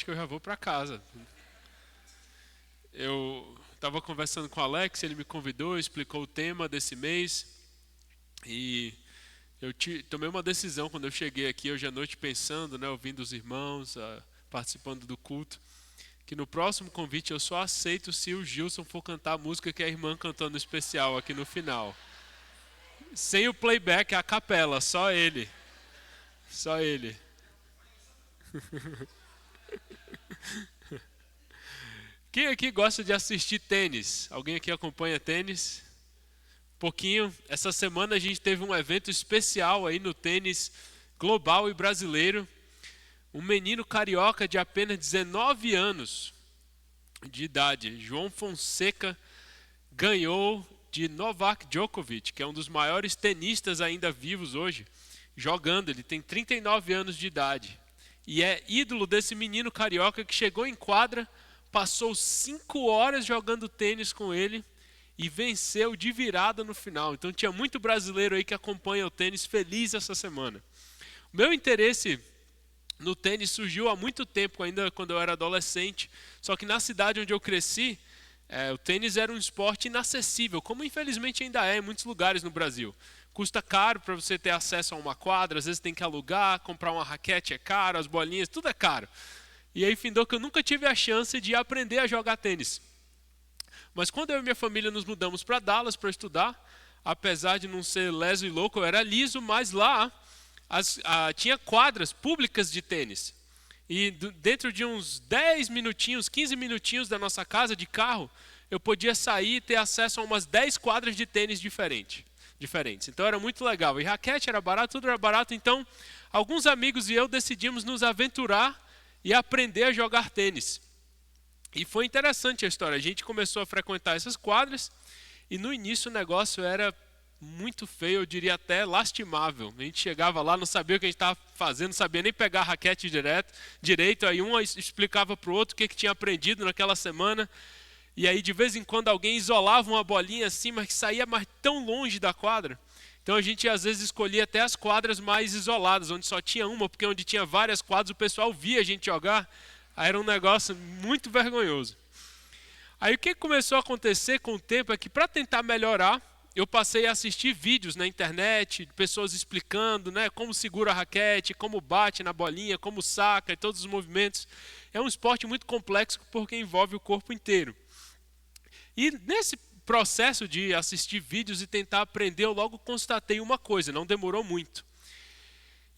que eu já vou para casa. Eu estava conversando com o Alex, ele me convidou, explicou o tema desse mês e eu tomei uma decisão quando eu cheguei aqui hoje à noite pensando, né, ouvindo os irmãos, participando do culto, que no próximo convite eu só aceito se o Gilson for cantar a música que a irmã cantou no especial aqui no final. Sem o playback, a capela, só ele. Só ele. Quem aqui gosta de assistir tênis? Alguém aqui acompanha tênis? Pouquinho. Essa semana a gente teve um evento especial aí no tênis global e brasileiro. Um menino carioca de apenas 19 anos de idade, João Fonseca, ganhou de Novak Djokovic, que é um dos maiores tenistas ainda vivos hoje, jogando. Ele tem 39 anos de idade. E é ídolo desse menino carioca que chegou em quadra, passou 5 horas jogando tênis com ele e venceu de virada no final. Então tinha muito brasileiro aí que acompanha o tênis feliz essa semana. O meu interesse no tênis surgiu há muito tempo, ainda quando eu era adolescente. Só que na cidade onde eu cresci, o tênis era um esporte inacessível, como infelizmente ainda é em muitos lugares no Brasil. Custa caro para você ter acesso a uma quadra, às vezes tem que alugar, comprar uma raquete é caro, as bolinhas, tudo é caro. E aí findou que eu nunca tive a chance de aprender a jogar tênis. Mas quando eu e minha família nos mudamos para Dallas para estudar, apesar de não ser leso e louco, eu era liso, mas lá tinha quadras públicas de tênis. E dentro de uns 10 minutinhos, 15 minutinhos da nossa casa de carro, eu podia sair e ter acesso a umas 10 quadras de tênis diferentes. Então era muito legal. E raquete era barato, tudo era barato. Então, alguns amigos e eu decidimos nos aventurar e aprender a jogar tênis. E foi interessante a história. A gente começou a frequentar essas quadras e no início o negócio era muito feio, eu diria até lastimável. A gente chegava lá, não sabia o que a gente estava fazendo, não sabia nem pegar a raquete direito. Aí um explicava para o outro o que tinha aprendido naquela semana. E aí de vez em quando alguém isolava uma bolinha assim, mas que saía mais tão longe da quadra. Então a gente às vezes escolhia até as quadras mais isoladas, onde só tinha uma, porque onde tinha várias quadras o pessoal via a gente jogar. Aí era um negócio muito vergonhoso. Aí o que começou a acontecer com o tempo é que para tentar melhorar, eu passei a assistir vídeos na internet, de pessoas explicando, né, como segura a raquete, como bate na bolinha, como saca e todos os movimentos. É um esporte muito complexo porque envolve o corpo inteiro. E nesse processo de assistir vídeos e tentar aprender, eu logo constatei uma coisa, não demorou muito.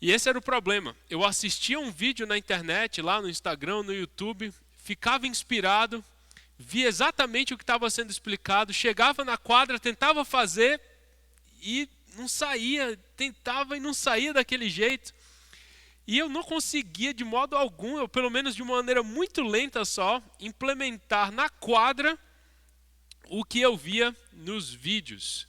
E esse era o problema. Eu assistia um vídeo na internet, lá no Instagram, no YouTube, ficava inspirado, via exatamente o que estava sendo explicado, chegava na quadra, tentava fazer e não saía, tentava e não saía daquele jeito. E eu não conseguia de modo algum, ou pelo menos de uma maneira muito lenta só, implementar na quadra o que eu via nos vídeos.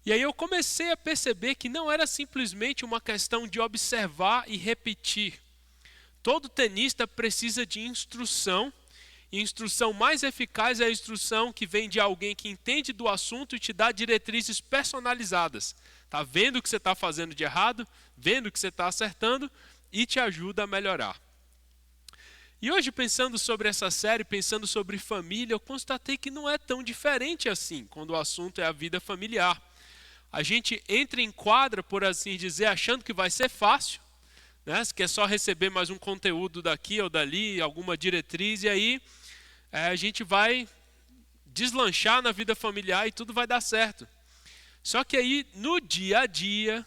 E aí eu comecei a perceber que não era simplesmente uma questão de observar e repetir. Todo tenista precisa de instrução, e a instrução mais eficaz é a instrução que vem de alguém que entende do assunto e te dá diretrizes personalizadas. Está vendo o que você está fazendo de errado, vendo o que você está acertando e te ajuda a melhorar. E hoje, pensando sobre essa série, pensando sobre família, eu constatei que não é tão diferente assim, quando o assunto é a vida familiar. A gente entra em quadra, por assim dizer, achando que vai ser fácil, né? Que é só receber mais um conteúdo daqui ou dali, alguma diretriz, e aí a gente vai deslanchar na vida familiar e tudo vai dar certo. Só que aí, no dia a dia,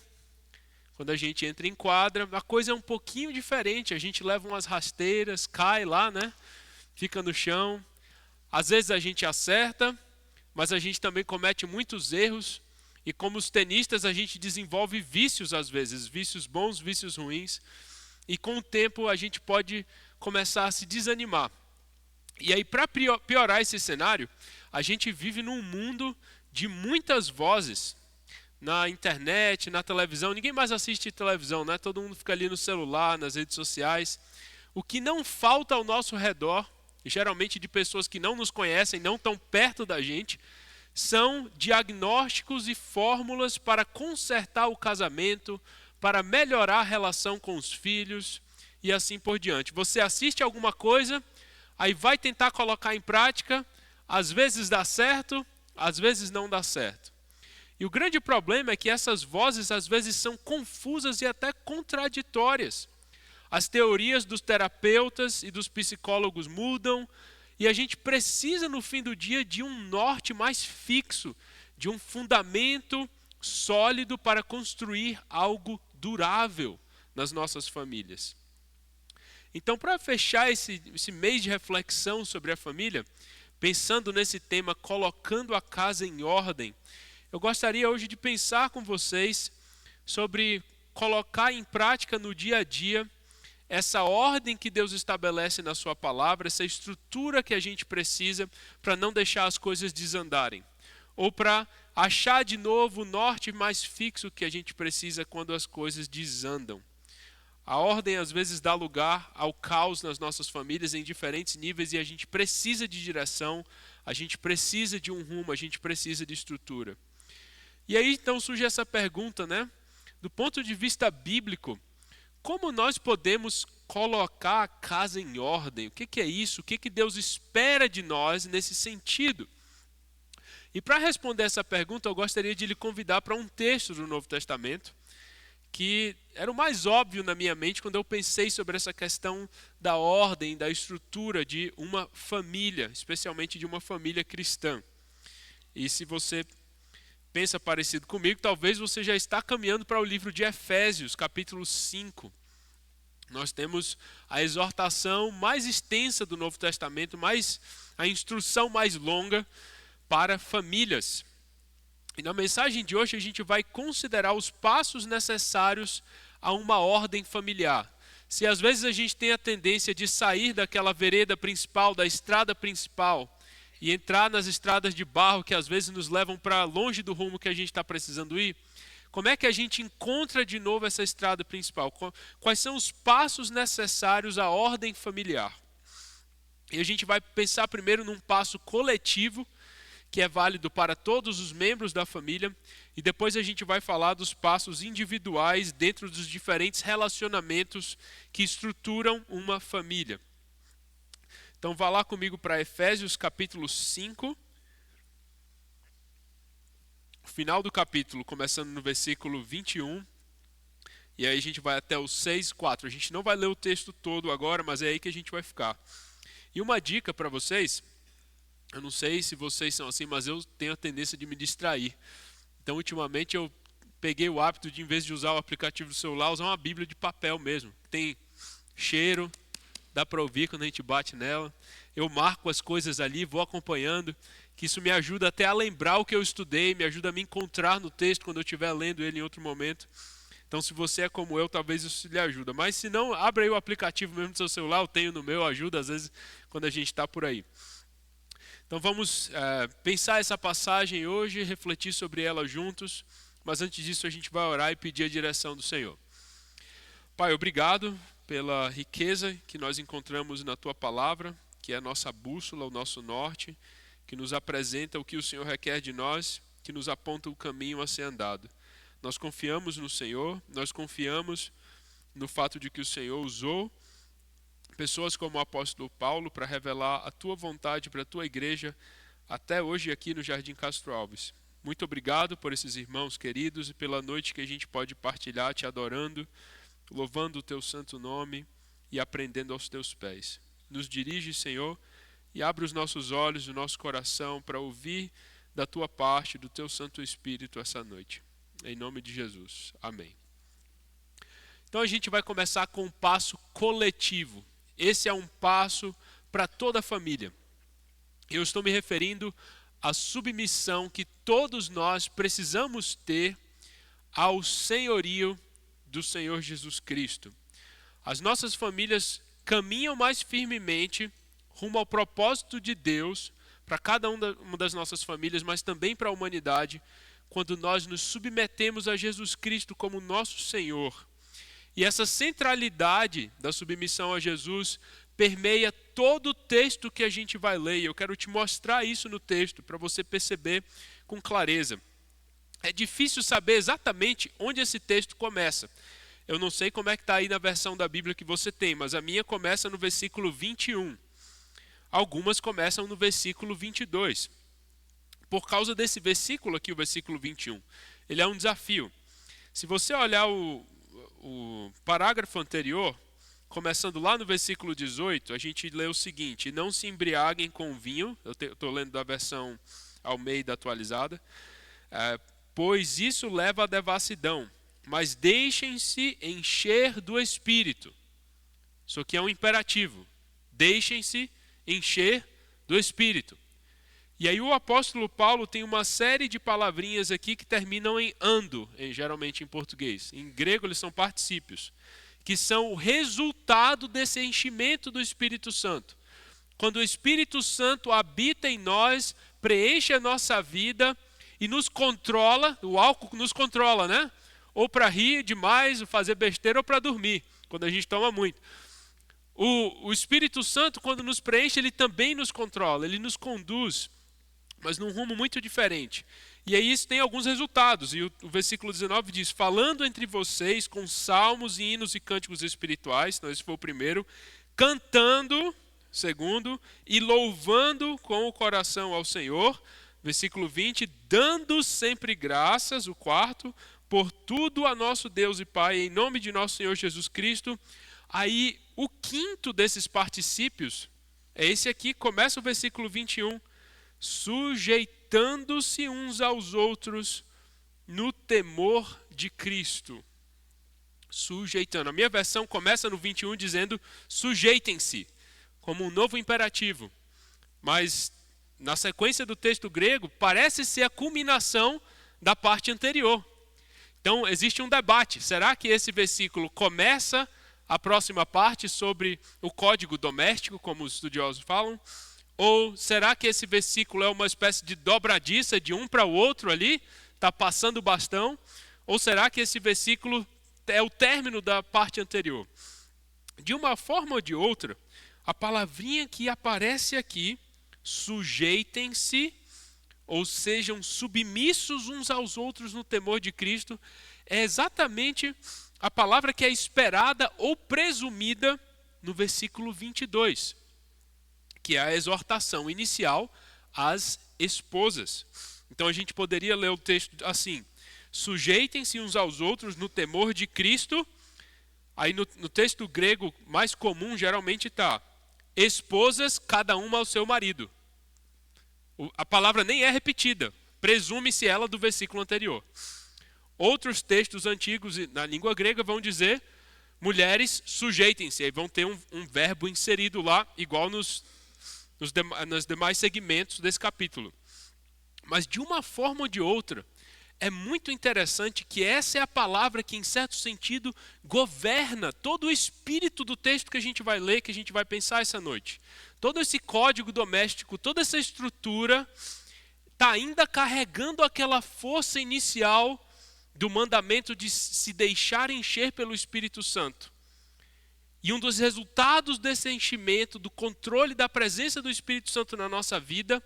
quando a gente entra em quadra, a coisa é um pouquinho diferente. A gente leva umas rasteiras, cai lá, né? Fica no chão. Às vezes a gente acerta, mas a gente também comete muitos erros. E como os tenistas, a gente desenvolve vícios às vezes, vícios bons, vícios ruins. E com o tempo a gente pode começar a se desanimar. E aí, para piorar esse cenário, a gente vive num mundo de muitas vozes. Na internet, na televisão, ninguém mais assiste televisão, né? Todo mundo fica ali no celular, nas redes sociais. O que não falta ao nosso redor, geralmente de pessoas que não nos conhecem, não estão perto da gente, são diagnósticos e fórmulas para consertar o casamento, para melhorar a relação com os filhos e assim por diante. Você assiste alguma coisa, aí vai tentar colocar em prática, às vezes dá certo, às vezes não dá certo. E o grande problema é que essas vozes às vezes são confusas e até contraditórias. As teorias dos terapeutas e dos psicólogos mudam, e a gente precisa no fim do dia de um norte mais fixo, de um fundamento sólido para construir algo durável nas nossas famílias. Então, para fechar esse mês de reflexão sobre a família, pensando nesse tema, colocando a casa em ordem, eu gostaria hoje de pensar com vocês sobre colocar em prática no dia a dia essa ordem que Deus estabelece na sua palavra, essa estrutura que a gente precisa para não deixar as coisas desandarem, ou para achar de novo o norte mais fixo que a gente precisa quando as coisas desandam. A ordem às vezes dá lugar ao caos nas nossas famílias em diferentes níveis e a gente precisa de direção, a gente precisa de um rumo, a gente precisa de estrutura. E aí então surge essa pergunta, né? Do ponto de vista bíblico, como nós podemos colocar a casa em ordem? O que é isso? O que Deus espera de nós nesse sentido? E para responder essa pergunta, eu gostaria de lhe convidar para um texto do Novo Testamento, que era o mais óbvio na minha mente quando eu pensei sobre essa questão da ordem, da estrutura de uma família, especialmente de uma família cristã. E se você pensa parecido comigo, talvez você já está caminhando para o livro de Efésios, capítulo 5. Nós temos a exortação mais extensa do Novo Testamento, a instrução mais longa para famílias. E na mensagem de hoje a gente vai considerar os passos necessários a uma ordem familiar. Se às vezes a gente tem a tendência de sair daquela vereda principal, da estrada principal, e entrar nas estradas de barro que às vezes nos levam para longe do rumo que a gente está precisando ir, como é que a gente encontra de novo essa estrada principal? Quais são os passos necessários à ordem familiar? E a gente vai pensar primeiro num passo coletivo, que é válido para todos os membros da família, e depois a gente vai falar dos passos individuais dentro dos diferentes relacionamentos que estruturam uma família. Então vá lá comigo para Efésios capítulo 5, o final do capítulo, começando no versículo 21, e aí a gente vai até o 6:4. A gente não vai ler o texto todo agora, mas é aí que a gente vai ficar. E uma dica para vocês, eu não sei se vocês são assim, mas eu tenho a tendência de me distrair. Então ultimamente eu peguei o hábito de, em vez de usar o aplicativo do celular, usar uma Bíblia de papel mesmo. Tem cheiro, dá para ouvir quando a gente bate nela. Eu marco as coisas ali, vou acompanhando, que isso me ajuda até a lembrar o que eu estudei, me ajuda a me encontrar no texto quando eu estiver lendo ele em outro momento. Então se você é como eu, talvez isso lhe ajude. Mas se não, abre aí o aplicativo mesmo do seu celular, eu tenho no meu, ajuda às vezes quando a gente está por aí. Então vamos pensar essa passagem hoje, refletir sobre ela juntos, mas antes disso a gente vai orar e pedir a direção do Senhor. Pai, obrigado pela riqueza que nós encontramos na Tua Palavra, que é a nossa bússola, o nosso norte, que nos apresenta o que o Senhor requer de nós, que nos aponta o caminho a ser andado. Nós confiamos no Senhor, nós confiamos no fato de que o Senhor usou pessoas como o apóstolo Paulo para revelar a Tua vontade para a Tua igreja até hoje aqui no Jardim Castro Alves. Muito obrigado por esses irmãos queridos e pela noite que a gente pode partilhar Te adorando, louvando o Teu santo nome e aprendendo aos Teus pés. Nos dirige, Senhor, e abre os nossos olhos e o nosso coração para ouvir da Tua parte, do Teu Santo Espírito essa noite. Em nome de Jesus. Amém. Então a gente vai começar com um passo coletivo. Esse é um passo para toda a família. Eu estou me referindo à submissão que todos nós precisamos ter ao senhorio do Senhor Jesus Cristo. As nossas famílias caminham mais firmemente rumo ao propósito de Deus para cada uma das nossas famílias, mas também para a humanidade, quando nós nos submetemos a Jesus Cristo como nosso Senhor. E essa centralidade da submissão a Jesus permeia todo o texto que a gente vai ler. E eu quero te mostrar isso no texto, para você perceber com clareza. É difícil saber exatamente onde esse texto começa. Eu não sei como é que está aí na versão da Bíblia que você tem, mas a minha começa no versículo 21. Algumas começam no versículo 22. Por causa desse versículo aqui, o versículo 21, ele é um desafio. Se você olhar o parágrafo anterior, começando lá no versículo 18, a gente lê o seguinte: não se embriaguem com vinho, eu estou lendo da versão Almeida atualizada, pois isso leva à devassidão, mas deixem-se encher do Espírito. Isso aqui é um imperativo. Deixem-se encher do Espírito. E aí o apóstolo Paulo tem uma série de palavrinhas aqui que terminam em ando, geralmente em português. Em grego eles são particípios, que são o resultado desse enchimento do Espírito Santo. Quando o Espírito Santo habita em nós, preenche a nossa vida e nos controla, o álcool nos controla, né? Ou para rir demais, fazer besteira, ou para dormir, quando a gente toma muito. O Espírito Santo, quando nos preenche, ele também nos controla, ele nos conduz, mas num rumo muito diferente. E aí isso tem alguns resultados. E o versículo 19 diz: falando entre vocês com salmos, hinos e cânticos espirituais, então esse foi o primeiro, cantando, segundo, e louvando com o coração ao Senhor, versículo 20, dando sempre graças, o quarto, por tudo a nosso Deus e Pai, em nome de nosso Senhor Jesus Cristo. Aí o quinto desses particípios é esse aqui, começa o versículo 21, sujeitando-se uns aos outros no temor de Cristo. Sujeitando. A minha versão começa no 21 dizendo sujeitem-se, como um novo imperativo. Mas na sequência do texto grego parece ser a culminação da parte anterior. Então existe um debate. Será que esse versículo começa a próxima parte sobre o código doméstico, como os estudiosos falam? Ou será que esse versículo é uma espécie de dobradiça de um para o outro ali? Está passando o bastão? Ou será que esse versículo é o término da parte anterior? De uma forma ou de outra, a palavrinha que aparece aqui, sujeitem-se, ou sejam submissos uns aos outros no temor de Cristo, é exatamente a palavra que é esperada ou presumida no versículo 22. Que é a exortação inicial às esposas. Então a gente poderia ler o texto assim: sujeitem-se uns aos outros no temor de Cristo. Aí no texto grego mais comum geralmente está: esposas, cada uma ao seu marido. A palavra nem é repetida, presume-se ela do versículo anterior. Outros textos antigos na língua grega vão dizer: mulheres, sujeitem-se. Aí vão ter um verbo inserido lá, igual nos demais segmentos desse capítulo. Mas de uma forma ou de outra, é muito interessante que essa é a palavra que, em certo sentido, governa todo o espírito do texto que a gente vai ler, que a gente vai pensar essa noite. Todo esse código doméstico, toda essa estrutura, está ainda carregando aquela força inicial do mandamento de se deixar encher pelo Espírito Santo. E um dos resultados desse enchimento, do controle da presença do Espírito Santo na nossa vida,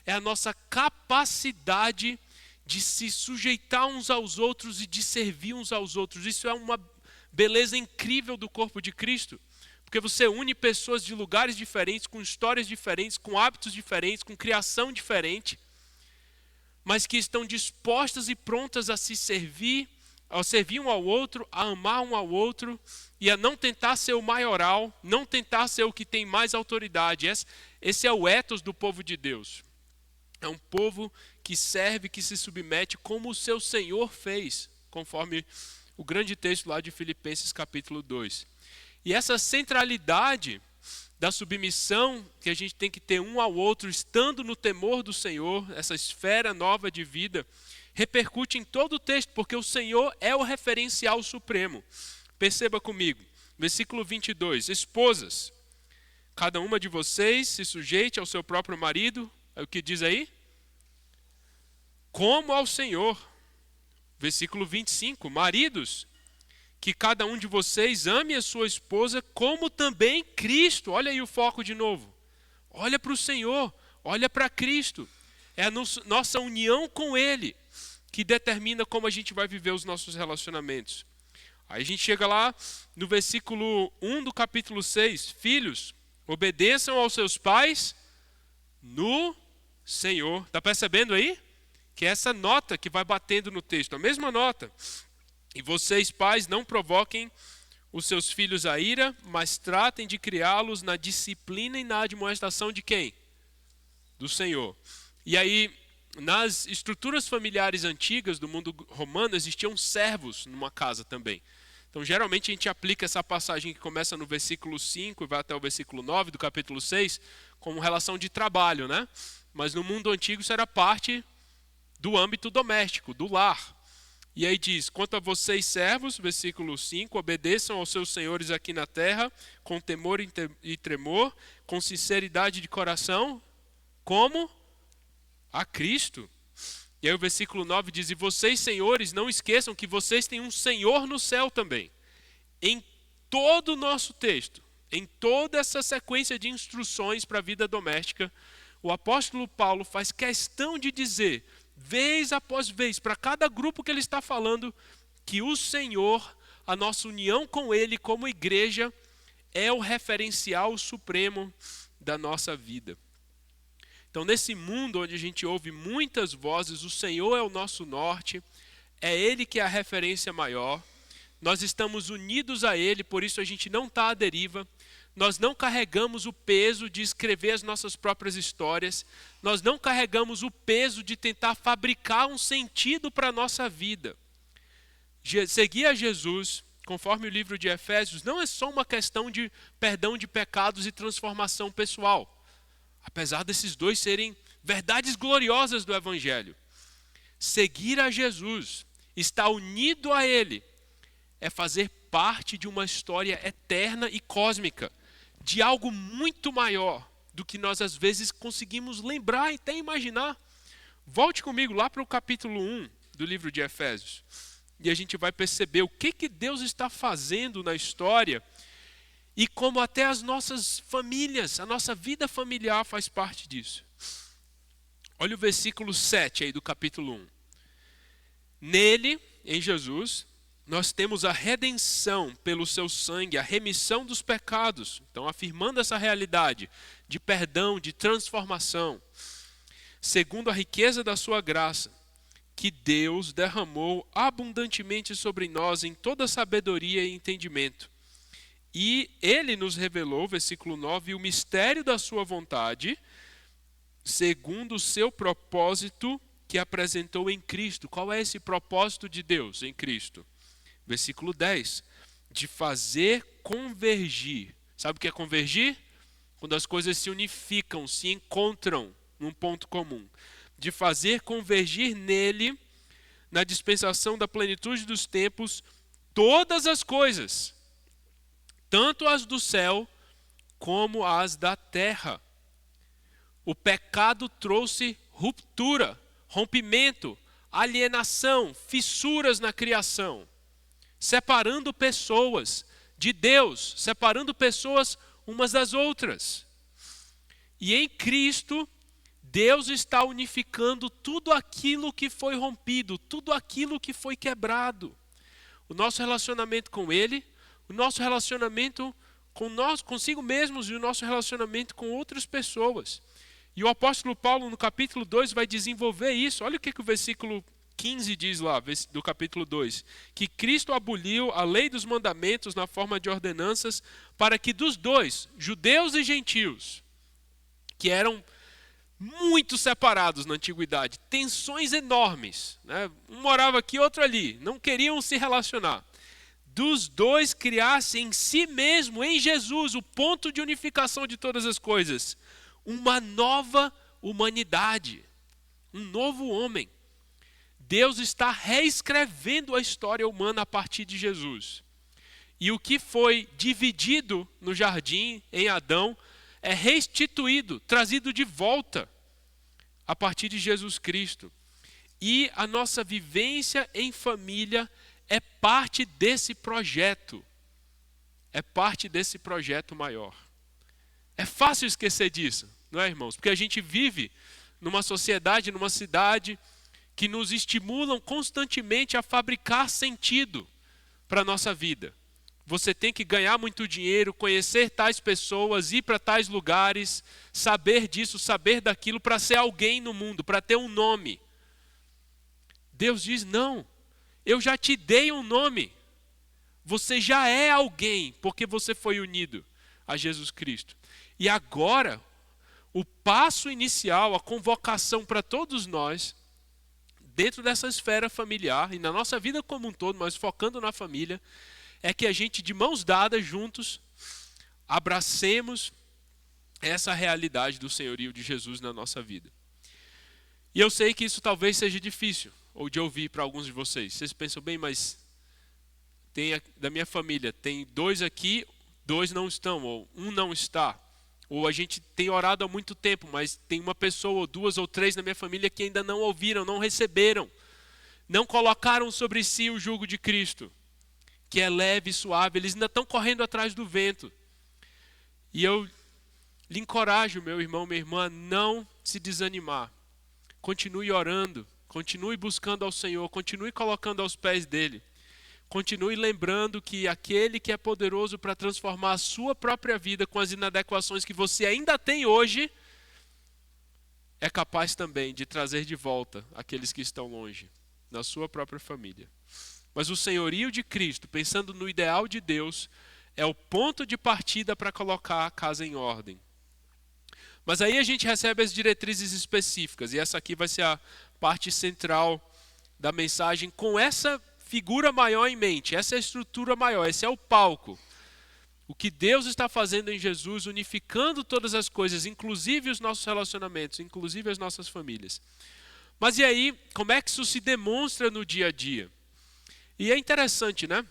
é a nossa capacidade de se sujeitar uns aos outros e de servir uns aos outros. Isso é uma beleza incrível do corpo de Cristo, porque você une pessoas de lugares diferentes, com histórias diferentes, com hábitos diferentes, com criação diferente, mas que estão dispostas e prontas a se servir, a servir um ao outro, a amar um ao outro e a não tentar ser o maioral, não tentar ser o que tem mais autoridade. Esse é o ethos do povo de Deus. É um povo que serve, que se submete como o seu Senhor fez, conforme o grande texto lá de Filipenses capítulo 2. E essa centralidade da submissão que a gente tem que ter um ao outro, estando no temor do Senhor, essa esfera nova de vida, repercute em todo o texto, porque o Senhor é o referencial supremo. Perceba comigo, versículo 22, esposas, cada uma de vocês se sujeite ao seu próprio marido, é o que diz aí? Como ao Senhor. Versículo 25, maridos, que cada um de vocês ame a sua esposa como também Cristo. Olha aí o foco de novo. Olha para o Senhor, olha para Cristo. É a nossa união com Ele que determina como a gente vai viver os nossos relacionamentos. Aí a gente chega lá no versículo 1 do capítulo 6. Filhos, obedeçam aos seus pais no Senhor. Está percebendo aí? Que é essa nota que vai batendo no texto, a mesma nota. E vocês, pais, não provoquem os seus filhos a ira, mas tratem de criá-los na disciplina e na admoestação de quem? Do Senhor. E aí, nas estruturas familiares antigas do mundo romano, existiam servos numa casa também. Então, geralmente, a gente aplica essa passagem que começa no versículo 5 e vai até o versículo 9 do capítulo 6, como relação de trabalho, né? Mas no mundo antigo isso era parte do âmbito doméstico, do lar. E aí diz, quanto a vocês servos, versículo 5, obedeçam aos seus senhores aqui na terra, com temor e tremor, com sinceridade de coração, como a Cristo. E aí o versículo 9 diz, e vocês, senhores, não esqueçam que vocês têm um Senhor no céu também. Em todo o nosso texto, em toda essa sequência de instruções para a vida doméstica, o apóstolo Paulo faz questão de dizer, vez após vez, para cada grupo que ele está falando, que o Senhor, a nossa união com Ele como igreja, é o referencial supremo da nossa vida. Então, nesse mundo onde a gente ouve muitas vozes, o Senhor é o nosso norte, é Ele que é a referência maior, nós estamos unidos a Ele, por isso a gente não está à deriva, nós não carregamos o peso de escrever as nossas próprias histórias, nós não carregamos o peso de tentar fabricar um sentido para a nossa vida. Seguir a Jesus, conforme o livro de Efésios, não é só uma questão de perdão de pecados e transformação pessoal. Apesar desses dois serem verdades gloriosas do Evangelho. Seguir a Jesus, estar unido a Ele, é fazer parte de uma história eterna e cósmica, de algo muito maior do que nós às vezes conseguimos lembrar e até imaginar. Volte comigo lá para o capítulo 1 do livro de Efésios. E a gente vai perceber o que Deus está fazendo na história e como até as nossas famílias, a nossa vida familiar faz parte disso. Olha o versículo 7 aí do capítulo 1. Nele, em Jesus, nós temos a redenção pelo seu sangue, a remissão dos pecados. Então, afirmando essa realidade de perdão, de transformação, segundo a riqueza da sua graça, que Deus derramou abundantemente sobre nós em toda sabedoria e entendimento. E Ele nos revelou, versículo 9, o mistério da sua vontade, segundo o seu propósito que apresentou em Cristo. Qual é esse propósito de Deus em Cristo? Versículo 10, de fazer convergir. Sabe o que é convergir? Quando as coisas se unificam, se encontram num ponto comum. De fazer convergir nele, na dispensação da plenitude dos tempos, todas as coisas, tanto as do céu como as da terra. O pecado trouxe ruptura, rompimento, alienação, fissuras na criação. Separando pessoas de Deus, separando pessoas umas das outras. E em Cristo, Deus está unificando tudo aquilo que foi rompido, tudo aquilo que foi quebrado. O nosso relacionamento com Ele, o nosso relacionamento com nós, consigo mesmos e o nosso relacionamento com outras pessoas. E o apóstolo Paulo, no capítulo 2, vai desenvolver isso. Olha o que o versículo 15 diz lá, do capítulo 2, que Cristo aboliu a lei dos mandamentos na forma de ordenanças para que dos dois, judeus e gentios, que eram muito separados na antiguidade, tensões enormes, né? Um morava aqui, outro ali, não queriam se relacionar. Dos dois criasse em si mesmo, em Jesus, o ponto de unificação de todas as coisas, uma nova humanidade, um novo homem. Deus está reescrevendo a história humana a partir de Jesus. E o que foi dividido no jardim, em Adão, é restituído, trazido de volta a partir de Jesus Cristo. E a nossa vivência em família é parte desse projeto. É parte desse projeto maior. É fácil esquecer disso, não é, irmãos? Porque a gente vive numa sociedade, numa cidade que nos estimulam constantemente a fabricar sentido para a nossa vida. Você tem que ganhar muito dinheiro, conhecer tais pessoas, ir para tais lugares, saber disso, saber daquilo, para ser alguém no mundo, para ter um nome. Deus diz, não, eu já te dei um nome. Você já é alguém, porque você foi unido a Jesus Cristo. E agora, o passo inicial, a convocação para todos nós, dentro dessa esfera familiar e na nossa vida como um todo, mas focando na família, é que a gente, de mãos dadas, juntos, abracemos essa realidade do senhorio de Jesus na nossa vida. E eu sei que isso talvez seja difícil, ou de ouvir para alguns de vocês. Vocês pensam, bem, mas da minha família, tem 2 aqui, 2 não estão, ou 1 não está. Ou a gente tem orado há muito tempo, mas tem uma pessoa, ou 2 ou 3 na minha família que ainda não ouviram, não receberam, não colocaram sobre si o jugo de Cristo, que é leve e suave, eles ainda estão correndo atrás do vento. E eu lhe encorajo, meu irmão, minha irmã, a não se desanimar. Continue orando, continue buscando ao Senhor, continue colocando aos pés dele. Continue lembrando que aquele que é poderoso para transformar a sua própria vida com as inadequações que você ainda tem hoje, é capaz também de trazer de volta aqueles que estão longe, na sua própria família. Mas o senhorio de Cristo, pensando no ideal de Deus, é o ponto de partida para colocar a casa em ordem. Mas aí a gente recebe as diretrizes específicas, e essa aqui vai ser a parte central da mensagem, com essa figura maior em mente, essa é a estrutura maior, esse é o palco. O que Deus está fazendo em Jesus, unificando todas as coisas, inclusive os nossos relacionamentos, inclusive as nossas famílias. Mas e aí, como é que isso se demonstra no dia a dia? E é interessante, né?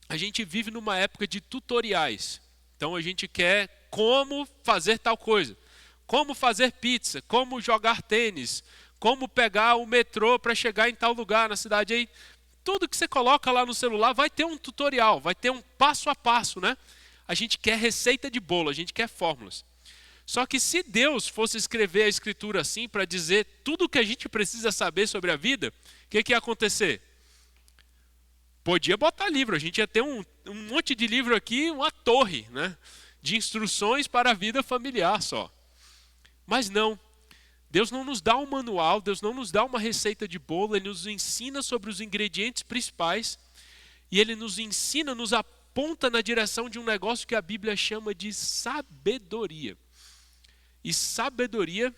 A gente vive numa época de tutoriais. Então a gente quer como fazer tal coisa, como fazer pizza, como jogar tênis, como pegar o metrô para chegar em tal lugar na cidade. Aí, tudo que você coloca lá no celular vai ter um tutorial, vai ter um passo a passo, né? A gente quer receita de bolo, a gente quer fórmulas. Só que se Deus fosse escrever a Escritura assim para dizer tudo o que a gente precisa saber sobre a vida, o que ia acontecer? Podia botar livro, a gente ia ter um monte de livro aqui, uma torre, né? De instruções para a vida familiar só. Mas não. Deus não nos dá um manual, Deus não nos dá uma receita de bolo, Ele nos ensina sobre os ingredientes principais e Ele nos ensina, nos aponta na direção de um negócio que a Bíblia chama de sabedoria. E sabedoria,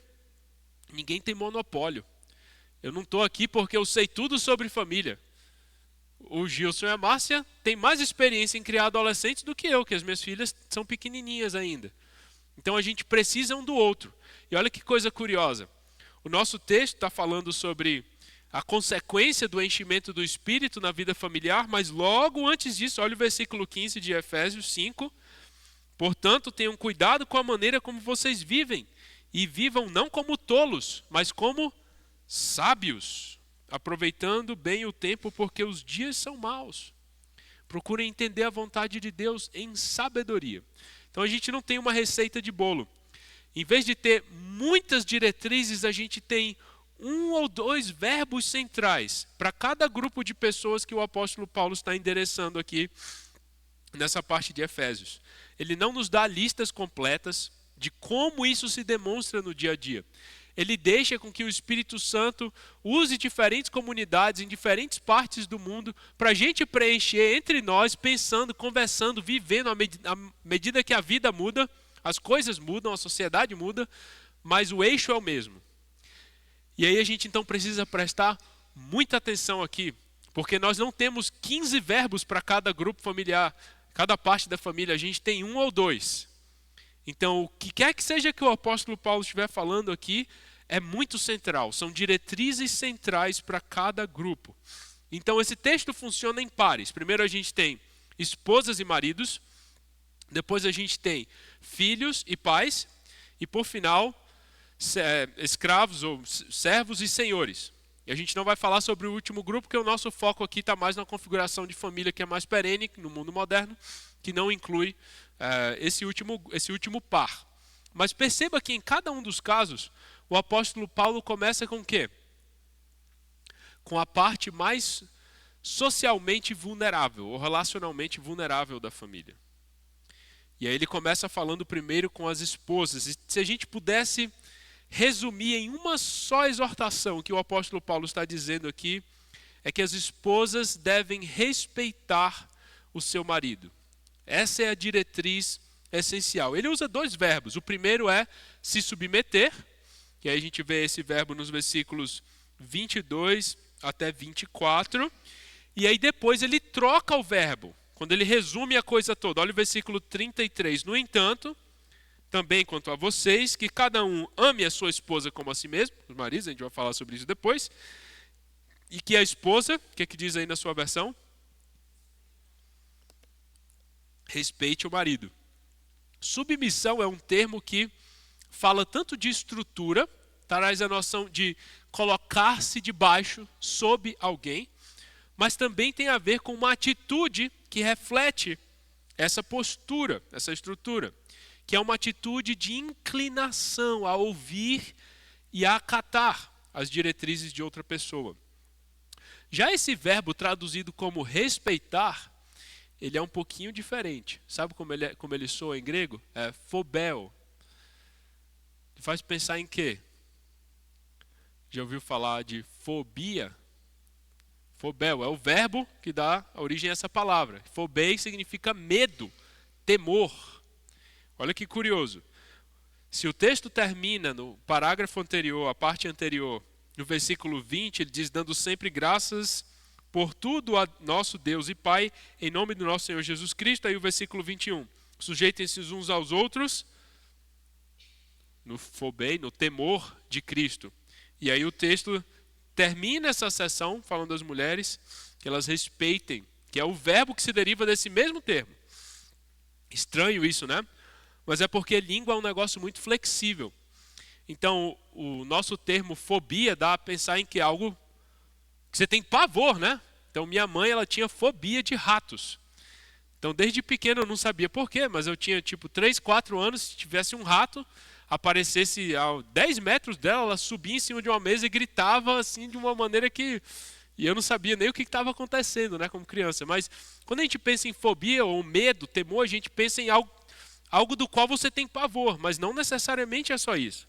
ninguém tem monopólio. Eu não estou aqui porque eu sei tudo sobre família. O Gilson e a Márcia têm mais experiência em criar adolescentes do que eu, que as minhas filhas são pequenininhas ainda. Então a gente precisa um do outro. E olha que coisa curiosa. O nosso texto está falando sobre a consequência do enchimento do Espírito na vida familiar, mas logo antes disso, olha o versículo 15 de Efésios 5. Portanto, tenham cuidado com a maneira como vocês vivem, e vivam não como tolos, mas como sábios, aproveitando bem o tempo, porque os dias são maus. Procurem entender a vontade de Deus em sabedoria. Então a gente não tem uma receita de bolo. Em vez de ter muitas diretrizes, a gente tem 1 ou 2 verbos centrais para cada grupo de pessoas que o apóstolo Paulo está endereçando aqui nessa parte de Efésios. Ele não nos dá listas completas de como isso se demonstra no dia a dia. Ele deixa com que o Espírito Santo use diferentes comunidades em diferentes partes do mundo para a gente preencher entre nós, pensando, conversando, vivendo à medida que a vida muda, as coisas mudam, a sociedade muda, mas o eixo é o mesmo. E aí a gente então precisa prestar muita atenção aqui, porque nós não temos 15 verbos para cada grupo familiar, cada parte da família, a gente tem 1 ou 2. Então, o que quer que seja que o apóstolo Paulo estiver falando aqui, é muito central, são diretrizes centrais para cada grupo. Então, esse texto funciona em pares. Primeiro a gente tem esposas e maridos, depois a gente tem filhos e pais, e por final, escravos ou servos e senhores. E a gente não vai falar sobre o último grupo, porque o nosso foco aqui está mais na configuração de família que é mais perene no mundo moderno, que não inclui esse último par. Mas perceba que em cada um dos casos, o apóstolo Paulo começa com o quê? Com a parte mais socialmente vulnerável ou relacionalmente vulnerável da família. E aí ele começa falando primeiro com as esposas. E se a gente pudesse resumir em uma só exortação que o apóstolo Paulo está dizendo aqui, é que as esposas devem respeitar o seu marido. Essa é a diretriz essencial. Ele usa dois verbos. O primeiro é se submeter, que aí a gente vê esse verbo nos versículos 22 até 24. E aí depois ele troca o verbo, quando ele resume a coisa toda. Olha o versículo 33. No entanto, também quanto a vocês, que cada um ame a sua esposa como a si mesmo, os maridos, a gente vai falar sobre isso depois, e que a esposa, o que é que diz aí na sua versão? Respeite o marido. Submissão é um termo que fala tanto de estrutura, traz a noção de colocar-se debaixo, sob alguém, mas também tem a ver com uma atitude que reflete essa postura, essa estrutura, que é uma atitude de inclinação a ouvir e a acatar as diretrizes de outra pessoa. Já esse verbo traduzido como respeitar, ele é um pouquinho diferente. Sabe como ele soa em grego? É phobeo. Faz pensar em quê? Já ouviu falar de fobia? Phobeo é o verbo que dá origem a essa palavra. Phobei significa medo, temor. Olha que curioso. Se o texto termina no parágrafo anterior, a parte anterior, no versículo 20, ele diz, dando sempre graças por tudo a nosso Deus e Pai, em nome do nosso Senhor Jesus Cristo. Aí o versículo 21, sujeitem-se uns aos outros, no phobei, no temor de Cristo. E aí o texto termina essa sessão falando das mulheres, que elas respeitem, que é o verbo que se deriva desse mesmo termo. Estranho isso, né? Mas é porque língua é um negócio muito flexível. Então, o nosso termo fobia dá a pensar em que é algo que você tem pavor, né? Então, minha mãe, ela tinha fobia de ratos. Então, desde pequeno eu não sabia por quê, mas eu tinha tipo 3, 4 anos, se tivesse um rato, aparecesse a 10 metros dela, ela subia em cima de uma mesa e gritava assim de uma maneira que... E eu não sabia nem o que estava acontecendo, né, como criança. Mas quando a gente pensa em fobia ou medo, temor, a gente pensa em algo do qual você tem pavor, mas não necessariamente é só isso.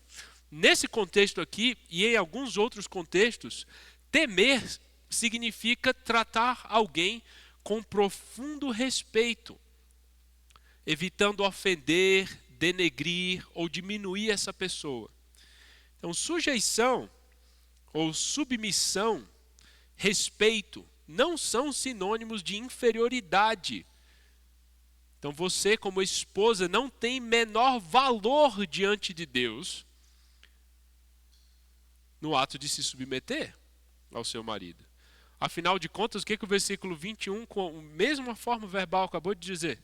Nesse contexto aqui, e em alguns outros contextos, temer significa tratar alguém com profundo respeito, evitando ofender, denegrir ou diminuir essa pessoa. Então, sujeição ou submissão, respeito, não são sinônimos de inferioridade. Então, você, como esposa, não tem menor valor diante de Deus no ato de se submeter ao seu marido. Afinal de contas, o que o versículo 21, com a mesma forma verbal, acabou de dizer?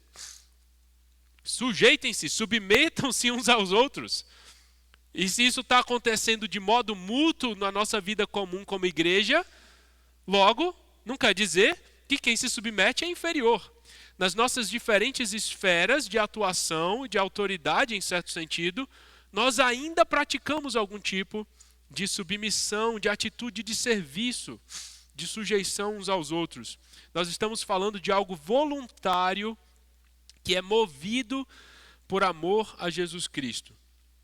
Sujeitem-se, submetam-se uns aos outros. E se isso está acontecendo de modo mútuo na nossa vida comum como igreja, logo, não quer dizer que quem se submete é inferior. Nas nossas diferentes esferas de atuação, de autoridade, em certo sentido, nós ainda praticamos algum tipo de submissão, de atitude de serviço, de sujeição uns aos outros. Nós estamos falando de algo voluntário que é movido por amor a Jesus Cristo.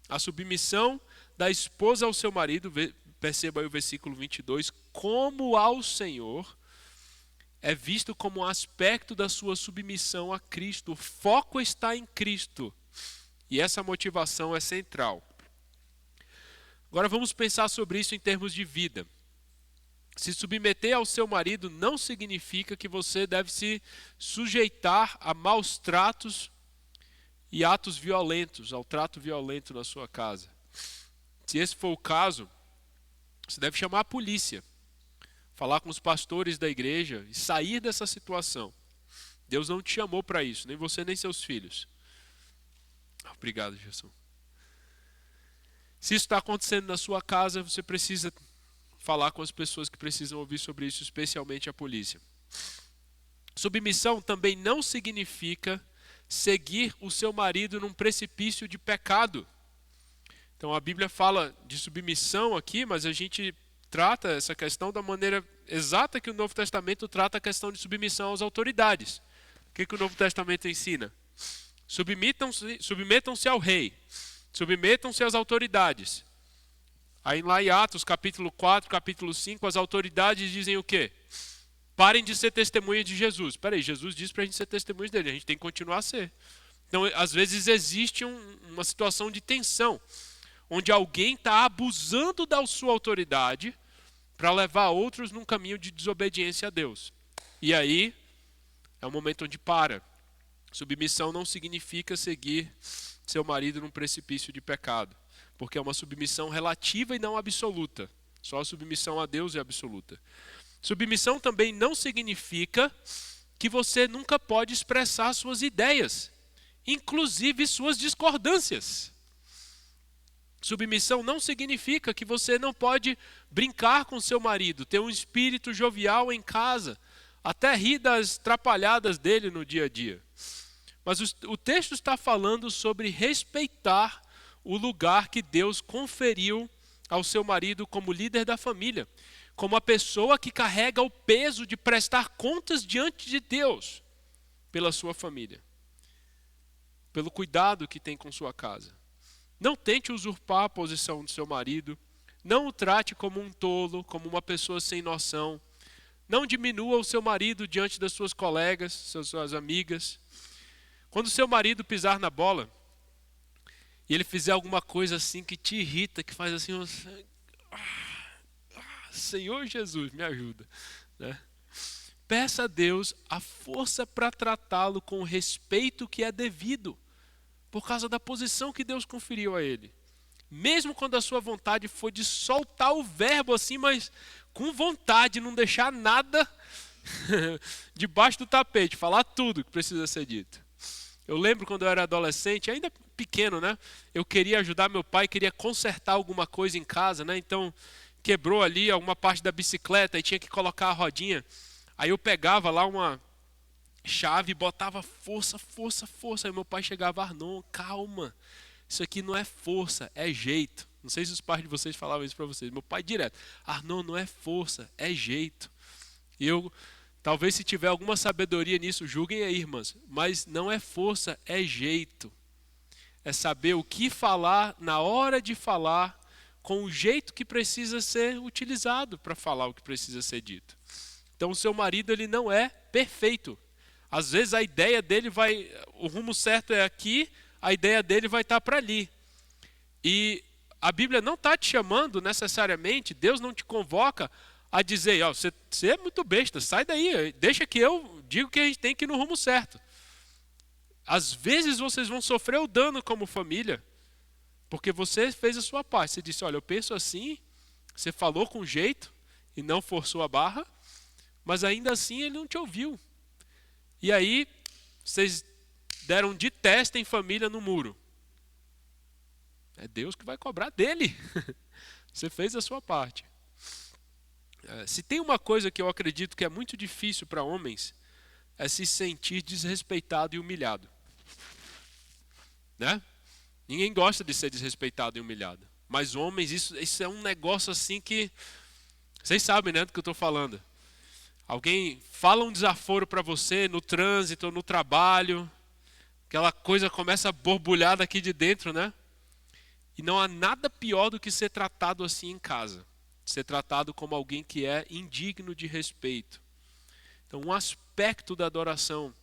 A submissão da esposa ao seu marido, perceba aí o versículo 22, como ao Senhor, é visto como um aspecto da sua submissão a Cristo. O foco está em Cristo. E essa motivação é central. Agora vamos pensar sobre isso em termos de vida. Se submeter ao seu marido não significa que você deve se sujeitar a maus tratos e atos violentos, ao trato violento na sua casa. Se esse for o caso, você deve chamar a polícia, falar com os pastores da igreja e sair dessa situação. Deus não te chamou para isso, nem você nem seus filhos. Obrigado, Jesus. Se isso está acontecendo na sua casa, você precisa falar com as pessoas que precisam ouvir sobre isso, especialmente a polícia. Submissão também não significa seguir o seu marido num precipício de pecado. Então a Bíblia fala de submissão aqui, mas a gente trata essa questão da maneira exata que o Novo Testamento trata a questão de submissão às autoridades. O que o Novo Testamento ensina? Submetam-se ao rei, submetam-se às autoridades. Aí lá em Atos, capítulo 4, capítulo 5, as autoridades dizem o quê? Parem de ser testemunha de Jesus. Espera aí, Jesus disse para a gente ser testemunha dele, a gente tem que continuar a ser. Então, às vezes existe uma situação de tensão, onde alguém está abusando da sua autoridade para levar outros num caminho de desobediência a Deus. E aí, é o momento onde para. Submissão não significa seguir seu marido num precipício de pecado, porque é uma submissão relativa e não absoluta. Só a submissão a Deus é absoluta. Submissão também não significa que você nunca pode expressar suas ideias, inclusive suas discordâncias. Submissão não significa que você não pode brincar com seu marido, ter um espírito jovial em casa, até rir das trapalhadas dele no dia a dia. Mas o texto está falando sobre respeitar o lugar que Deus conferiu ao seu marido como líder da família, como a pessoa que carrega o peso de prestar contas diante de Deus pela sua família, pelo cuidado que tem com sua casa. Não tente usurpar a posição do seu marido, não o trate como um tolo, como uma pessoa sem noção. Não diminua o seu marido diante das suas colegas, suas amigas. Quando o seu marido pisar na bola e ele fizer alguma coisa assim que te irrita, que faz assim, Senhor Jesus, me ajuda, né? Peça a Deus a força para tratá-lo com o respeito que é devido, por causa da posição que Deus conferiu a ele. Mesmo quando a sua vontade for de soltar o verbo assim, mas com vontade, não deixar nada debaixo do tapete, falar tudo que precisa ser dito. Eu lembro quando eu era adolescente, ainda pequeno, né? Eu queria ajudar meu pai, queria consertar alguma coisa em casa, né? Então quebrou ali alguma parte da bicicleta e tinha que colocar a rodinha. Aí eu pegava lá uma chave e botava força. Aí meu pai chegava, Arnon, calma, isso aqui não é força, é jeito. Não sei se os pais de vocês falavam isso para vocês. Meu pai direto, Arnon, não é força, é jeito. E eu, talvez se tiver alguma sabedoria nisso, julguem aí, irmãs, mas não é força, é jeito. É saber o que falar na hora de falar, com o jeito que precisa ser utilizado para falar o que precisa ser dito. Então o seu marido, ele não é perfeito. Às vezes a ideia dele o rumo certo é aqui, a ideia dele vai estar para ali. E a Bíblia não está te chamando necessariamente, Deus não te convoca a dizer, você é muito besta, sai daí, deixa que eu digo que a gente tem que ir no rumo certo. Às vezes vocês vão sofrer o dano como família, porque você fez a sua parte. Você disse, olha, eu penso assim, você falou com jeito e não forçou a barra, mas ainda assim ele não te ouviu. E aí, vocês deram de testa em família no muro. É Deus que vai cobrar dele. Você fez a sua parte. Se tem uma coisa que eu acredito que é muito difícil para homens, é se sentir desrespeitado e humilhado. Né? Ninguém gosta de ser desrespeitado e humilhado. Mas homens, isso é um negócio assim que... Vocês sabem, né, do que eu estou falando. Alguém fala um desaforo para você no trânsito, no trabalho, aquela coisa começa a borbulhar daqui de dentro, né? E não há nada pior do que ser tratado assim em casa. Ser tratado como alguém que é indigno de respeito. Então, um aspecto da adoração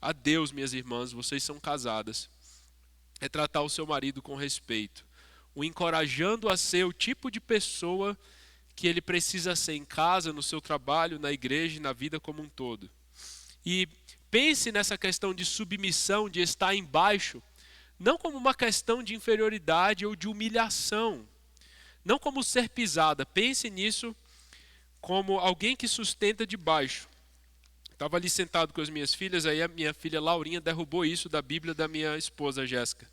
a Deus, minhas irmãs, vocês são casadas, é tratar o seu marido com respeito. O encorajando a ser o tipo de pessoa que ele precisa ser em casa, no seu trabalho, na igreja e na vida como um todo. E pense nessa questão de submissão, de estar embaixo, não como uma questão de inferioridade ou de humilhação, não como ser pisada. Pense nisso como alguém que sustenta de baixo. Estava ali sentado com as minhas filhas, aí a minha filha Laurinha derrubou isso da Bíblia da minha esposa Jéssica.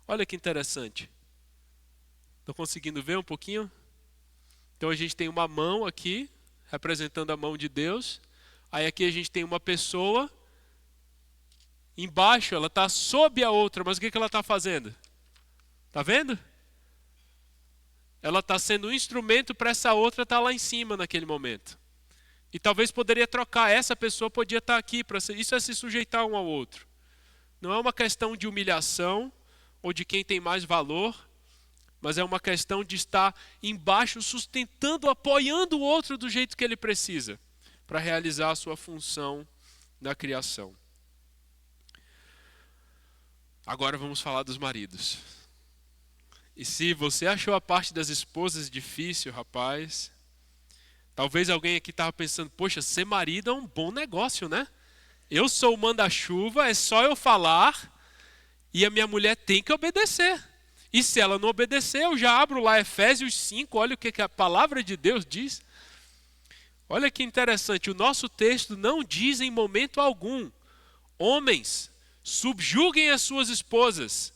Olha que interessante. Estão conseguindo ver um pouquinho? Então a gente tem uma mão aqui, representando a mão de Deus. Aí aqui a gente tem uma pessoa. Embaixo ela está sob a outra, mas o que ela está fazendo? Está vendo? Ela está sendo um instrumento para essa outra estar lá em cima naquele momento. E talvez poderia trocar, essa pessoa podia estar aqui. Isso é se sujeitar um ao outro. Não é uma questão de humilhação ou de quem tem mais valor, mas é uma questão de estar embaixo, sustentando, apoiando o outro do jeito que ele precisa, para realizar a sua função na criação. Agora vamos falar dos maridos. E se você achou a parte das esposas difícil, rapaz, talvez alguém aqui estava pensando, poxa, ser marido é um bom negócio, né? Eu sou o manda-chuva, é só eu falar e a minha mulher tem que obedecer. E se ela não obedecer, eu já abro lá Efésios 5, olha o que a palavra de Deus diz. Olha que interessante, o nosso texto não diz em momento algum, homens, subjuguem as suas esposas,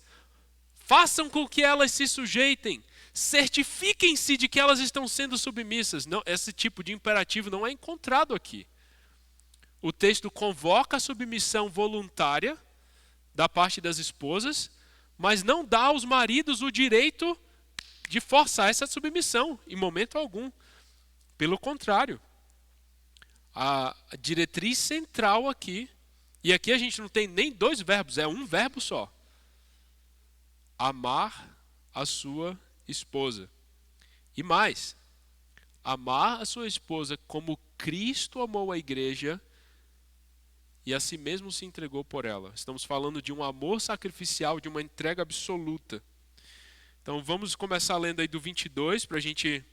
façam com que elas se sujeitem, certifiquem-se de que elas estão sendo submissas. Não, esse tipo de imperativo não é encontrado aqui. O texto convoca a submissão voluntária da parte das esposas, mas não dá aos maridos o direito de forçar essa submissão, em momento algum. Pelo contrário, a diretriz central aqui, e aqui a gente não tem nem dois verbos, é um verbo só. Amar a sua esposa. E mais, amar a sua esposa como Cristo amou a igreja e a si mesmo se entregou por ela. Estamos falando de um amor sacrificial, de uma entrega absoluta. Então vamos começar lendo aí do 22, para a gente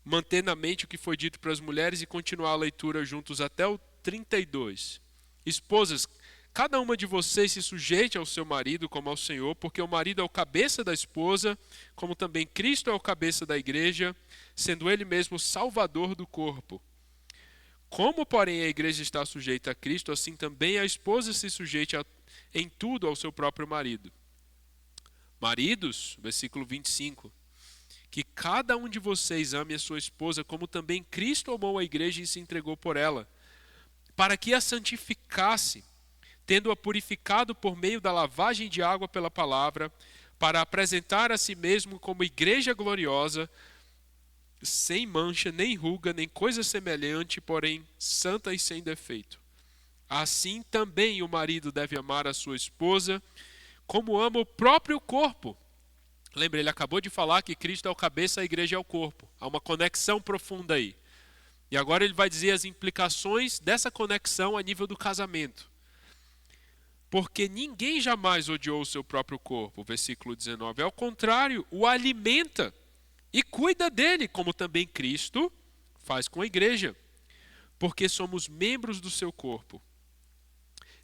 manter na mente o que foi dito para as mulheres e continuar a leitura juntos até o 32. Esposas, cada uma de vocês se sujeite ao seu marido como ao Senhor, porque o marido é o cabeça da esposa, como também Cristo é o cabeça da igreja, sendo ele mesmo o salvador do corpo. Como, porém, a igreja está sujeita a Cristo, assim também a esposa se sujeite em tudo ao seu próprio marido. Maridos, versículo 25, que cada um de vocês ame a sua esposa, como também Cristo amou a igreja e se entregou por ela, para que a santificasse, tendo-a purificado por meio da lavagem de água pela palavra, para apresentar a si mesmo como igreja gloriosa, sem mancha, nem ruga, nem coisa semelhante, porém santa e sem defeito. Assim também o marido deve amar a sua esposa, como ama o próprio corpo. Lembra, ele acabou de falar que Cristo é o cabeça, a igreja é o corpo. Há uma conexão profunda aí. E agora ele vai dizer as implicações dessa conexão a nível do casamento. Porque ninguém jamais odiou o seu próprio corpo, versículo 19. Ao contrário, o alimenta e cuida dele, como também Cristo faz com a igreja, porque somos membros do seu corpo.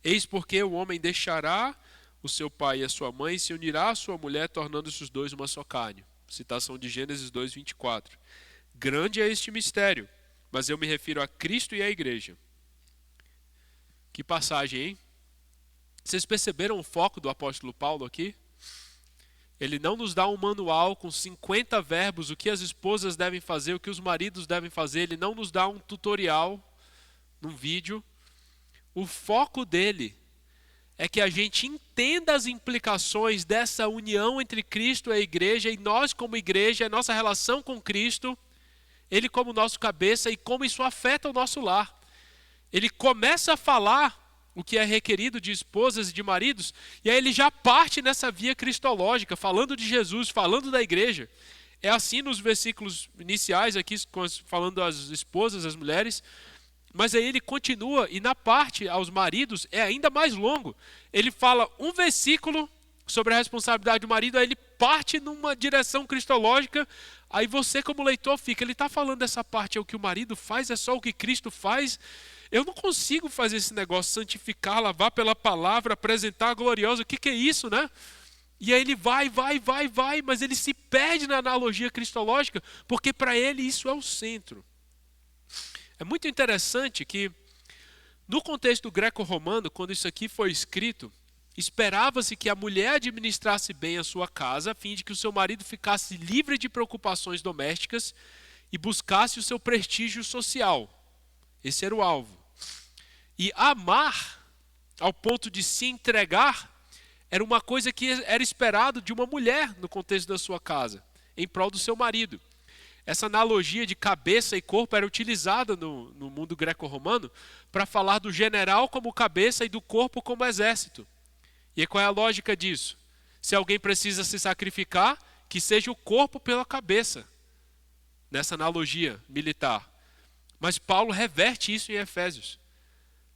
Eis porque o homem deixará o seu pai e a sua mãe e se unirá à sua mulher, tornando-se os dois uma só carne. Citação de Gênesis 2, 24. Grande é este mistério, mas eu me refiro a Cristo e à igreja. Que passagem, hein? Vocês perceberam o foco do apóstolo Paulo aqui? Ele não nos dá um manual com 50 verbos, o que as esposas devem fazer, o que os maridos devem fazer. Ele não nos dá um tutorial num vídeo. O foco dele é que a gente entenda as implicações dessa união entre Cristo e a igreja, e nós como igreja, a nossa relação com Cristo, ele como nosso cabeça, e como isso afeta o nosso lar. Ele começa a falar o que é requerido de esposas e de maridos, e aí ele já parte nessa via cristológica, falando de Jesus, falando da igreja. É assim nos versículos iniciais aqui, falando das esposas, as mulheres, mas aí ele continua, e na parte aos maridos é ainda mais longo. Ele fala um versículo sobre a responsabilidade do marido, aí ele parte numa direção cristológica, aí você como leitor fica, ele está falando dessa parte, é o que o marido faz, é só o que Cristo faz. Eu não consigo fazer esse negócio, santificar, lavar pela palavra, apresentar a gloriosa, o que é isso, né? E aí ele vai, mas ele se perde na analogia cristológica, porque para ele isso é o centro. É muito interessante que, no contexto greco-romano, quando isso aqui foi escrito, esperava-se que a mulher administrasse bem a sua casa, a fim de que o seu marido ficasse livre de preocupações domésticas e buscasse o seu prestígio social. Esse era o alvo. E amar, ao ponto de se entregar, era uma coisa que era esperado de uma mulher no contexto da sua casa, em prol do seu marido. Essa analogia de cabeça e corpo era utilizada no mundo greco-romano para falar do general como cabeça e do corpo como exército. E qual é a lógica disso? Se alguém precisa se sacrificar, que seja o corpo pela cabeça, nessa analogia militar. Mas Paulo reverte isso em Efésios.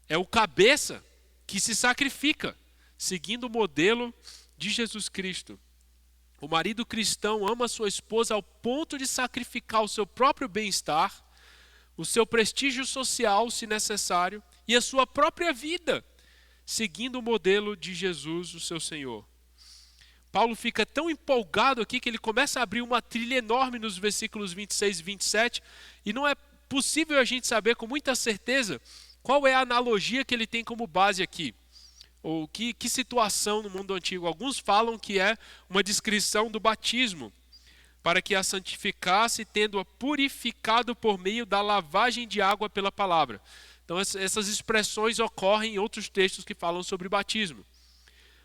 É o cabeça que se sacrifica, seguindo o modelo de Jesus Cristo. O marido cristão ama sua esposa ao ponto de sacrificar o seu próprio bem-estar, o seu prestígio social, se necessário, e a sua própria vida, seguindo o modelo de Jesus, o seu Senhor. Paulo fica tão empolgado aqui que ele começa a abrir uma trilha enorme nos versículos 26 e 27, e não é possível a gente saber com muita certeza qual é a analogia que ele tem como base aqui. Ou que situação no mundo antigo. Alguns falam que é uma descrição do batismo, para que a santificasse, tendo-a purificado por meio da lavagem de água pela palavra. Então essas expressões ocorrem em outros textos que falam sobre batismo.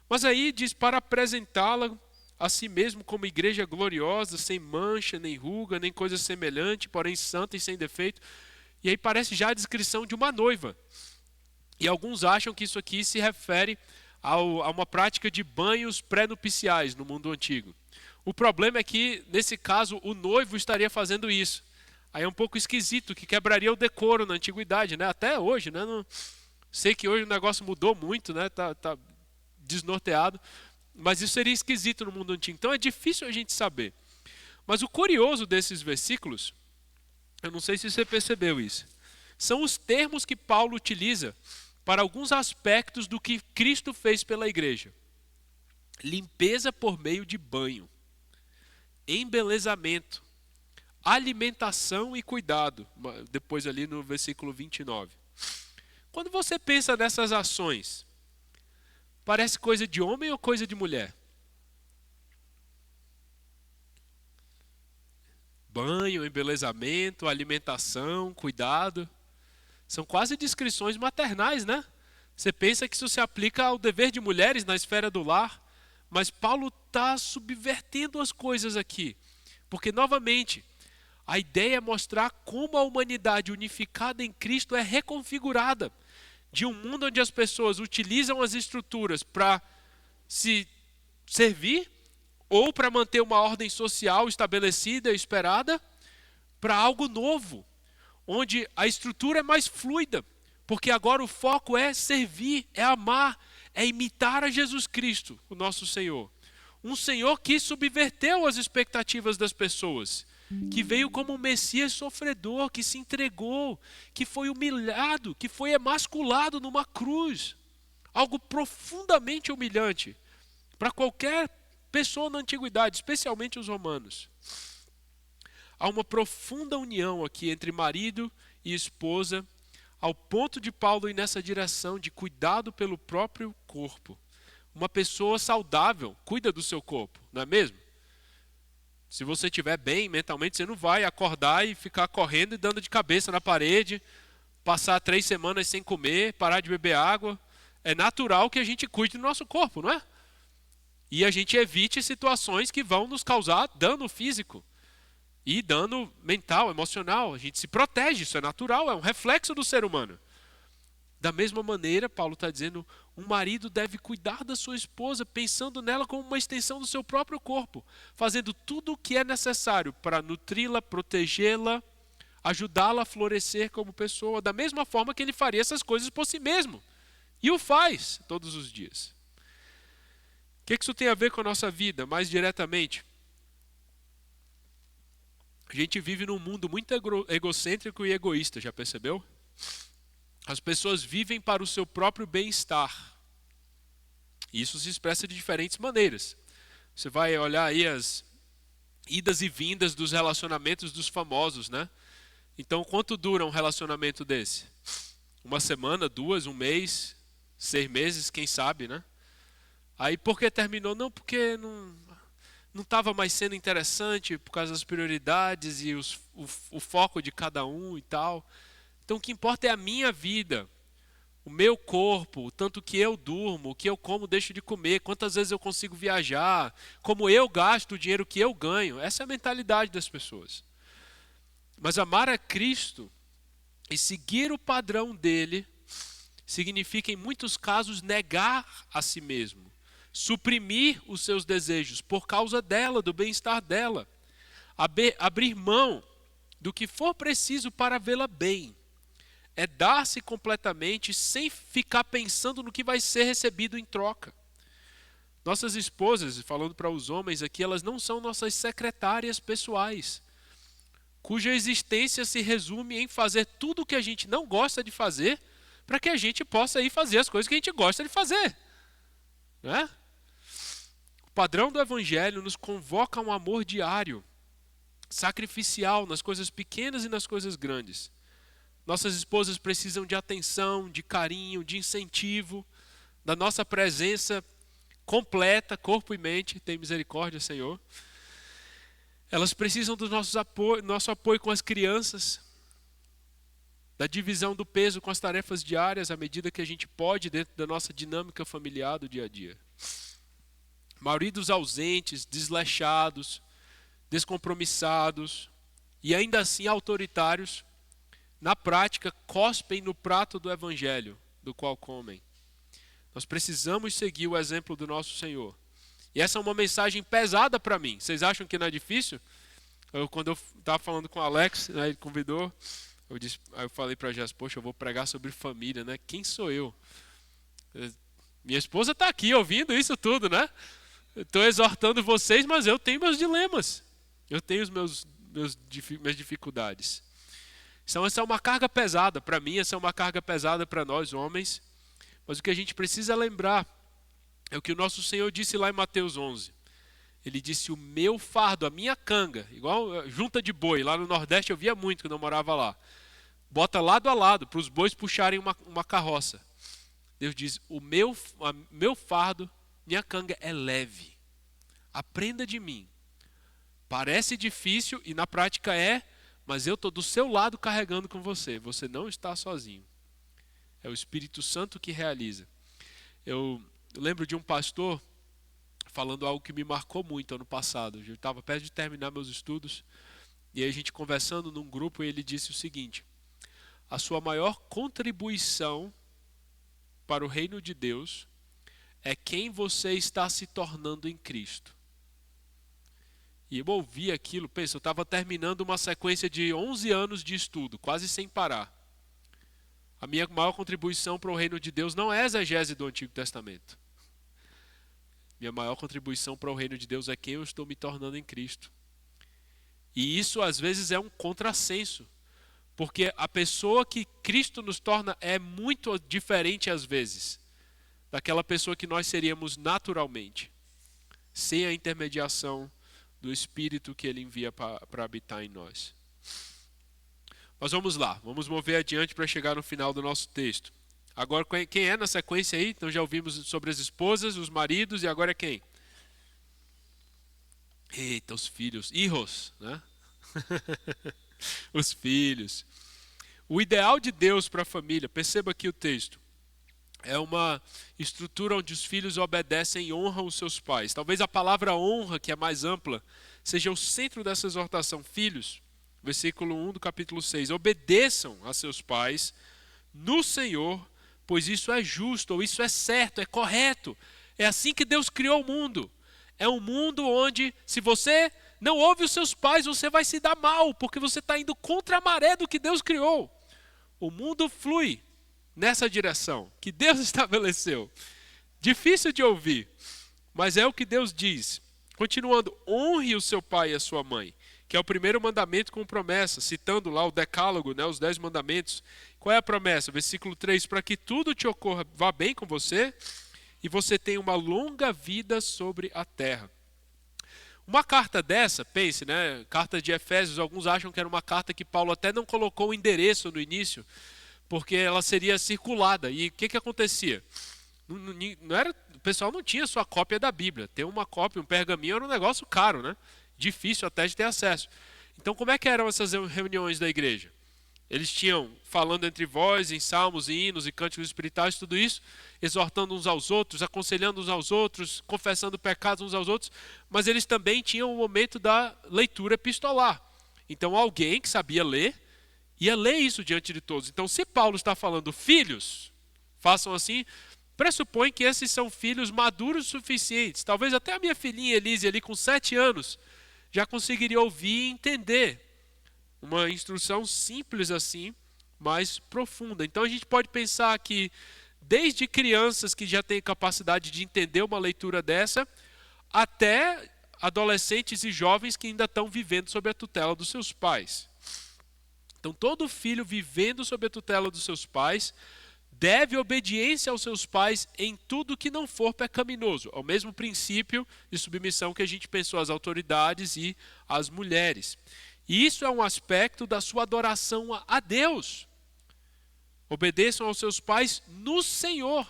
Mas aí diz para apresentá-la a si mesmo como igreja gloriosa, sem mancha, nem ruga, nem coisa semelhante, porém santa e sem defeito. E aí parece já a descrição de uma noiva. E alguns acham que isso aqui se refere a uma prática de banhos pré-nupciais no mundo antigo. O problema é que, nesse caso, o noivo estaria fazendo isso. Aí é um pouco esquisito, que quebraria o decoro na antiguidade, né? Até hoje, né? Não, sei que hoje o negócio mudou muito, né? Tá desnorteado, mas isso seria esquisito no mundo antigo. Então é difícil a gente saber. Mas o curioso desses versículos, eu não sei se você percebeu isso, são os termos que Paulo utiliza para alguns aspectos do que Cristo fez pela igreja. Limpeza por meio de banho, embelezamento, alimentação e cuidado, depois ali no versículo 29. Quando você pensa nessas ações, parece coisa de homem ou coisa de mulher? Banho, embelezamento, alimentação, cuidado. São quase descrições maternais, né? Você pensa que isso se aplica ao dever de mulheres na esfera do lar, mas Paulo está subvertendo as coisas aqui. Porque, novamente, a ideia é mostrar como a humanidade unificada em Cristo é reconfigurada. De um mundo onde as pessoas utilizam as estruturas para se servir ou para manter uma ordem social estabelecida e esperada, para algo novo, onde a estrutura é mais fluida, porque agora o foco é servir, é amar, é imitar a Jesus Cristo, o nosso Senhor. Um Senhor que subverteu as expectativas das pessoas, que veio como um Messias sofredor, que se entregou, que foi humilhado, que foi emasculado numa cruz. Algo profundamente humilhante para qualquer pessoa na antiguidade, especialmente os romanos. Há uma profunda união aqui entre marido e esposa, ao ponto de Paulo ir nessa direção de cuidado pelo próprio corpo. Uma pessoa saudável cuida do seu corpo, não é mesmo? Se você estiver bem mentalmente, você não vai acordar e ficar correndo e dando de cabeça na parede, passar 3 semanas sem comer, parar de beber água. É natural que a gente cuide do nosso corpo, não é? E a gente evite situações que vão nos causar dano físico e dano mental, emocional. A gente se protege, isso é natural, é um reflexo do ser humano. Da mesma maneira, Paulo está dizendo, um marido deve cuidar da sua esposa, pensando nela como uma extensão do seu próprio corpo, fazendo tudo o que é necessário para nutri-la, protegê-la, ajudá-la a florescer como pessoa, da mesma forma que ele faria essas coisas por si mesmo. E o faz todos os dias. O que isso tem a ver com a nossa vida, mais diretamente? A gente vive num mundo muito egocêntrico e egoísta, já percebeu? As pessoas vivem para o seu próprio bem-estar. Isso se expressa de diferentes maneiras. Você vai olhar aí as idas e vindas dos relacionamentos dos famosos, né? Então, quanto dura um relacionamento desse? 1 semana, 2, 1 mês, 6 meses, quem sabe, né? Aí, por que terminou? Não, porque não estava mais sendo interessante por causa das prioridades e o foco de cada um e tal. Então o que importa é a minha vida, o meu corpo, o tanto que eu durmo, o que eu como, deixo de comer, quantas vezes eu consigo viajar, como eu gasto o dinheiro que eu ganho. Essa é a mentalidade das pessoas. Mas amar a Cristo e seguir o padrão dele significa, em muitos casos, negar a si mesmo, suprimir os seus desejos por causa dela, do bem-estar dela, abrir mão do que for preciso para vê-la bem. É dar-se completamente sem ficar pensando no que vai ser recebido em troca. Nossas esposas, falando para os homens aqui, elas não são nossas secretárias pessoais, cuja existência se resume em fazer tudo o que a gente não gosta de fazer, para que a gente possa ir fazer as coisas que a gente gosta de fazer. Não é? O padrão do Evangelho nos convoca a um amor diário, sacrificial, nas coisas pequenas e nas coisas grandes. Nossas esposas precisam de atenção, de carinho, de incentivo, da nossa presença completa, corpo e mente. Tem misericórdia, Senhor. Elas precisam do nosso apoio com as crianças, da divisão do peso com as tarefas diárias, à medida que a gente pode, dentro da nossa dinâmica familiar do dia a dia. Maridos ausentes, desleixados, descompromissados e ainda assim autoritários, na prática cospem no prato do Evangelho, do qual comem. Nós precisamos seguir o exemplo do nosso Senhor. E essa é uma mensagem pesada para mim. Vocês acham que não é difícil? Quando eu estava falando com o Alex, né, ele convidou, aí eu falei para a Jess, poxa, eu vou pregar sobre família, né? Quem sou eu? Minha esposa está aqui ouvindo isso tudo, né? Estou exortando vocês, mas eu tenho meus dilemas. Eu tenho minhas dificuldades. Então essa é uma carga pesada para mim, essa é uma carga pesada para nós homens. Mas o que a gente precisa lembrar é o que o nosso Senhor disse lá em Mateus 11. Ele disse, o meu fardo, a minha canga, igual junta de boi, lá no Nordeste eu via muito quando eu morava lá. Bota lado a lado para os bois puxarem uma carroça. Deus diz, o meu fardo, minha canga é leve. Aprenda de mim. Parece difícil e na prática é, mas eu estou do seu lado carregando com você. Você não está sozinho. É o Espírito Santo que realiza. Eu lembro de um pastor falando algo que me marcou muito ano passado. Eu estava perto de terminar meus estudos e aí a gente conversando num grupo e ele disse o seguinte: a sua maior contribuição para o reino de Deus é quem você está se tornando em Cristo. E eu ouvi aquilo, pensa, eu estava terminando uma sequência de 11 anos de estudo, quase sem parar. A minha maior contribuição para o reino de Deus não é a exegese do Antigo Testamento. Minha maior contribuição para o reino de Deus é quem eu estou me tornando em Cristo. E isso às vezes é um contrassenso, porque a pessoa que Cristo nos torna é muito diferente às vezes daquela pessoa que nós seríamos naturalmente, sem a intermediação do Espírito que Ele envia para habitar em nós. Mas vamos lá, vamos mover adiante para chegar no final do nosso texto. Agora, quem é na sequência aí? Então já ouvimos sobre as esposas, os maridos, e agora é quem? Eita, os filhos, hijos, né? Os filhos. O ideal de Deus para a família, perceba aqui o texto, é uma estrutura onde os filhos obedecem e honram os seus pais. Talvez a palavra honra, que é mais ampla, seja o centro dessa exortação. Filhos, versículo 1 do capítulo 6, obedeçam a seus pais no Senhor, pois isso é justo, ou isso é certo, é correto. É assim que Deus criou o mundo. É um mundo onde, se você não ouve os seus pais, você vai se dar mal, porque você está indo contra a maré do que Deus criou. O mundo flui nessa direção que Deus estabeleceu. Difícil de ouvir, mas é o que Deus diz. Continuando, honre o seu pai e a sua mãe, que é o primeiro mandamento com promessa, citando lá o decálogo, né, os 10 mandamentos. Qual é a promessa? Versículo 3, para que tudo te ocorra, vá bem com você, e você tenha uma longa vida sobre a terra. Uma carta dessa, pense, né, carta de Efésios, alguns acham que era uma carta que Paulo até não colocou o endereço no início, porque ela seria circulada. E o que acontecia? Não era, o pessoal não tinha sua cópia da Bíblia. Ter uma cópia, um pergaminho era um negócio caro, né? Difícil até de ter acesso. Então como é que eram essas reuniões da igreja? Eles tinham, falando entre vós, em salmos, e hinos e cânticos espirituais, tudo isso, exortando uns aos outros, aconselhando uns aos outros, confessando pecados uns aos outros, mas eles também tinham o momento da leitura epistolar. Então alguém que sabia ler, ia ler isso diante de todos. Então se Paulo está falando, filhos, façam assim, pressupõe que esses são filhos maduros o suficientes. Talvez até a minha filhinha Elise ali com 7 anos já conseguiria ouvir e entender uma instrução simples assim, mais profunda. Então a gente pode pensar que desde crianças que já têm capacidade de entender uma leitura dessa, até adolescentes e jovens que ainda estão vivendo sob a tutela dos seus pais. Então todo filho vivendo sob a tutela dos seus pais deve obediência aos seus pais em tudo que não for pecaminoso. É o mesmo princípio de submissão que a gente pensou às autoridades e às mulheres. E isso é um aspecto da sua adoração a Deus. Obedeçam aos seus pais no Senhor.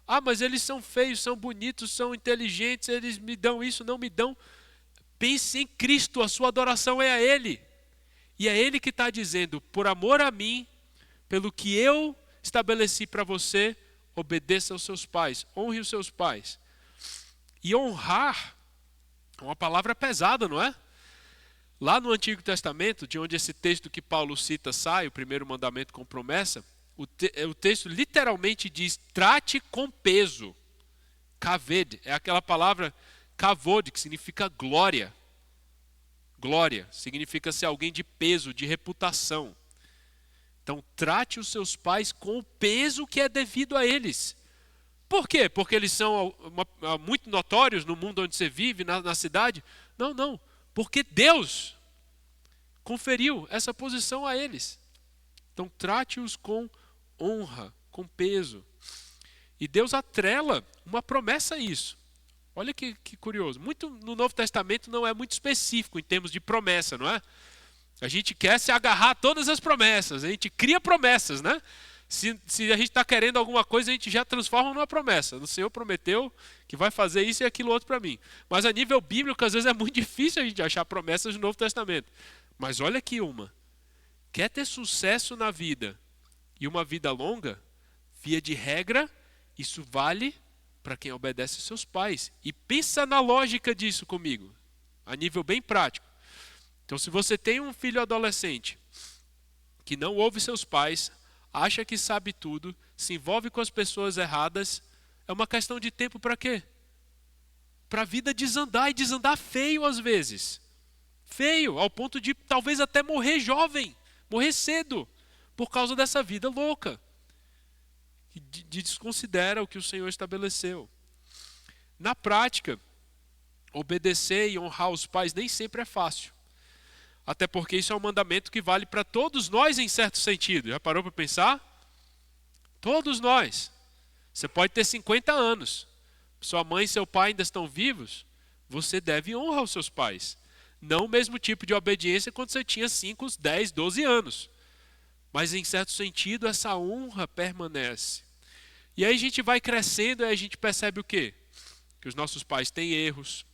Ah, mas eles são feios, são bonitos, são inteligentes, eles me dão isso, não me dão. Pense em Cristo, a sua adoração é a Ele. E é Ele que está dizendo, por amor a mim, pelo que eu estabeleci para você, obedeça aos seus pais, honre os seus pais. E honrar é uma palavra pesada, não é? Lá no Antigo Testamento, de onde esse texto que Paulo cita sai, o primeiro mandamento com promessa, o texto literalmente diz, trate com peso. Kaved, é aquela palavra kavod, que significa glória. Glória, significa ser alguém de peso, de reputação. Então, trate os seus pais com o peso que é devido a eles. Por quê? Porque eles são muito notórios no mundo onde você vive, na cidade? Não, não. Porque Deus conferiu essa posição a eles. Então, trate-os com honra, com peso. E Deus atrela uma promessa a isso. Olha que curioso. Muito no Novo Testamento não é muito específico em termos de promessa, não é? A gente quer se agarrar a todas as promessas, a gente cria promessas, né? Se a gente está querendo alguma coisa, a gente já transforma numa promessa. O Senhor prometeu que vai fazer isso e aquilo outro para mim. Mas a nível bíblico, às vezes é muito difícil a gente achar promessas no Novo Testamento. Mas olha aqui uma. Quer ter sucesso na vida e uma vida longa? Via de regra, isso vale para quem obedece aos seus pais. E pensa na lógica disso comigo, a nível bem prático. Então, se você tem um filho adolescente que não ouve seus pais, acha que sabe tudo, se envolve com as pessoas erradas, é uma questão de tempo para quê? Para a vida desandar, e desandar feio às vezes. Feio, ao ponto de talvez até morrer jovem, morrer cedo, por causa dessa vida louca. Que desconsidera o que o Senhor estabeleceu. Na prática, obedecer e honrar os pais nem sempre é fácil. Até porque isso é um mandamento que vale para todos nós em certo sentido. Já parou para pensar? Todos nós. Você pode ter 50 anos. Sua mãe e seu pai ainda estão vivos. Você deve honrar os seus pais. Não o mesmo tipo de obediência quando você tinha 5, 10, 12 anos. Mas em certo sentido essa honra permanece. E aí a gente vai crescendo e a gente percebe o quê? Que os nossos pais têm erros.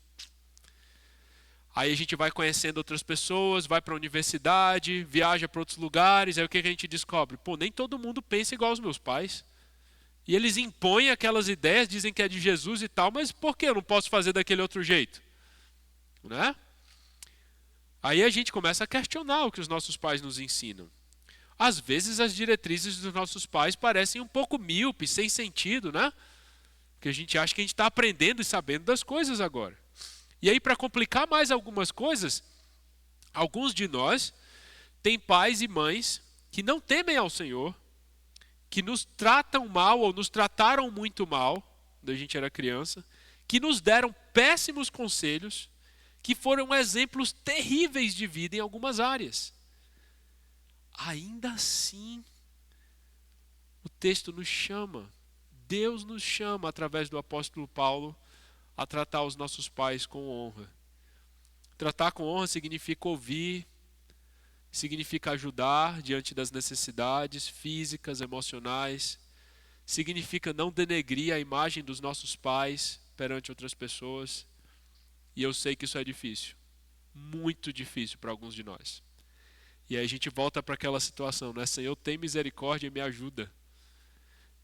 Aí a gente vai conhecendo outras pessoas, vai para a universidade, viaja para outros lugares, aí o que a gente descobre? Pô, nem todo mundo pensa igual aos meus pais. E eles impõem aquelas ideias, dizem que é de Jesus e tal, mas por que eu não posso fazer daquele outro jeito? Né? Aí a gente começa a questionar o que os nossos pais nos ensinam. Às vezes as diretrizes dos nossos pais parecem um pouco míopes, sem sentido, né? Porque a gente acha que a gente está aprendendo e sabendo das coisas agora. E aí, para complicar mais algumas coisas, alguns de nós têm pais e mães que não temem ao Senhor, que nos tratam mal ou nos trataram muito mal, quando a gente era criança, que nos deram péssimos conselhos, que foram exemplos terríveis de vida em algumas áreas. Ainda assim, o texto nos chama, Deus nos chama, através do apóstolo Paulo, a tratar os nossos pais com honra. Tratar com honra significa ouvir, significa ajudar diante das necessidades físicas, emocionais, significa não denegrir a imagem dos nossos pais perante outras pessoas. E eu sei que isso é difícil, muito difícil para alguns de nós. E aí a gente volta para aquela situação, né? Senhor, tem misericórdia e me ajuda.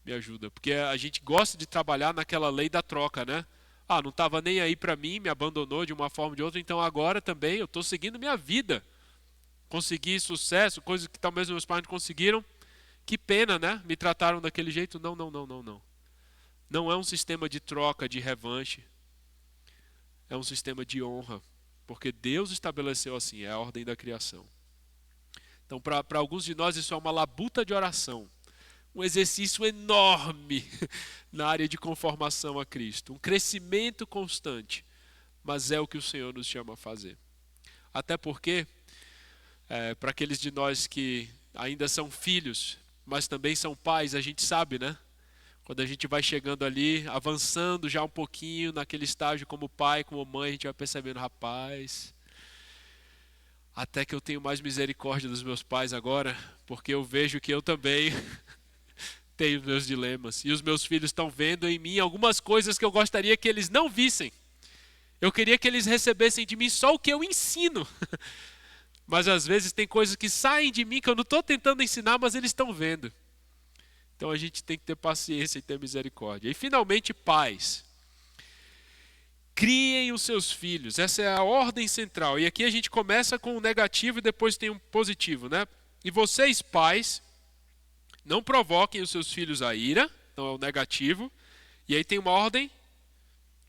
Me ajuda. Porque a gente gosta de trabalhar naquela lei da troca, né? Ah, não estava nem aí para mim, me abandonou de uma forma ou de outra, então agora também eu estou seguindo minha vida. conseguir sucesso, coisas que talvez meus pais não conseguiram. Que pena, né? Me trataram daquele jeito. Não, não, não, não, não. Não é um sistema de troca, de revanche. É um sistema de honra. Porque Deus estabeleceu assim, é a ordem da criação. Então, para alguns de nós, isso é uma labuta de oração. Um exercício enorme na área de conformação a Cristo. Um crescimento constante. Mas é o que o Senhor nos chama a fazer. Até porque, para aqueles de nós que ainda são filhos, mas também são pais, a gente sabe, né? Quando a gente vai chegando ali, avançando já um pouquinho naquele estágio como pai, como mãe, a gente vai percebendo, rapaz, até que eu tenho mais misericórdia dos meus pais agora, porque eu vejo que eu também tenho meus dilemas. E os meus filhos estão vendo em mim algumas coisas que eu gostaria que eles não vissem. Eu queria que eles recebessem de mim só o que eu ensino. Mas às vezes tem coisas que saem de mim que eu não estou tentando ensinar, mas eles estão vendo. Então a gente tem que ter paciência e ter misericórdia. E finalmente, pais. Criem os seus filhos. Essa é a ordem central. E aqui a gente começa com o negativo e depois tem um positivo, né? E vocês, pais, não provoquem os seus filhos a ira. Então é o negativo. E aí tem uma ordem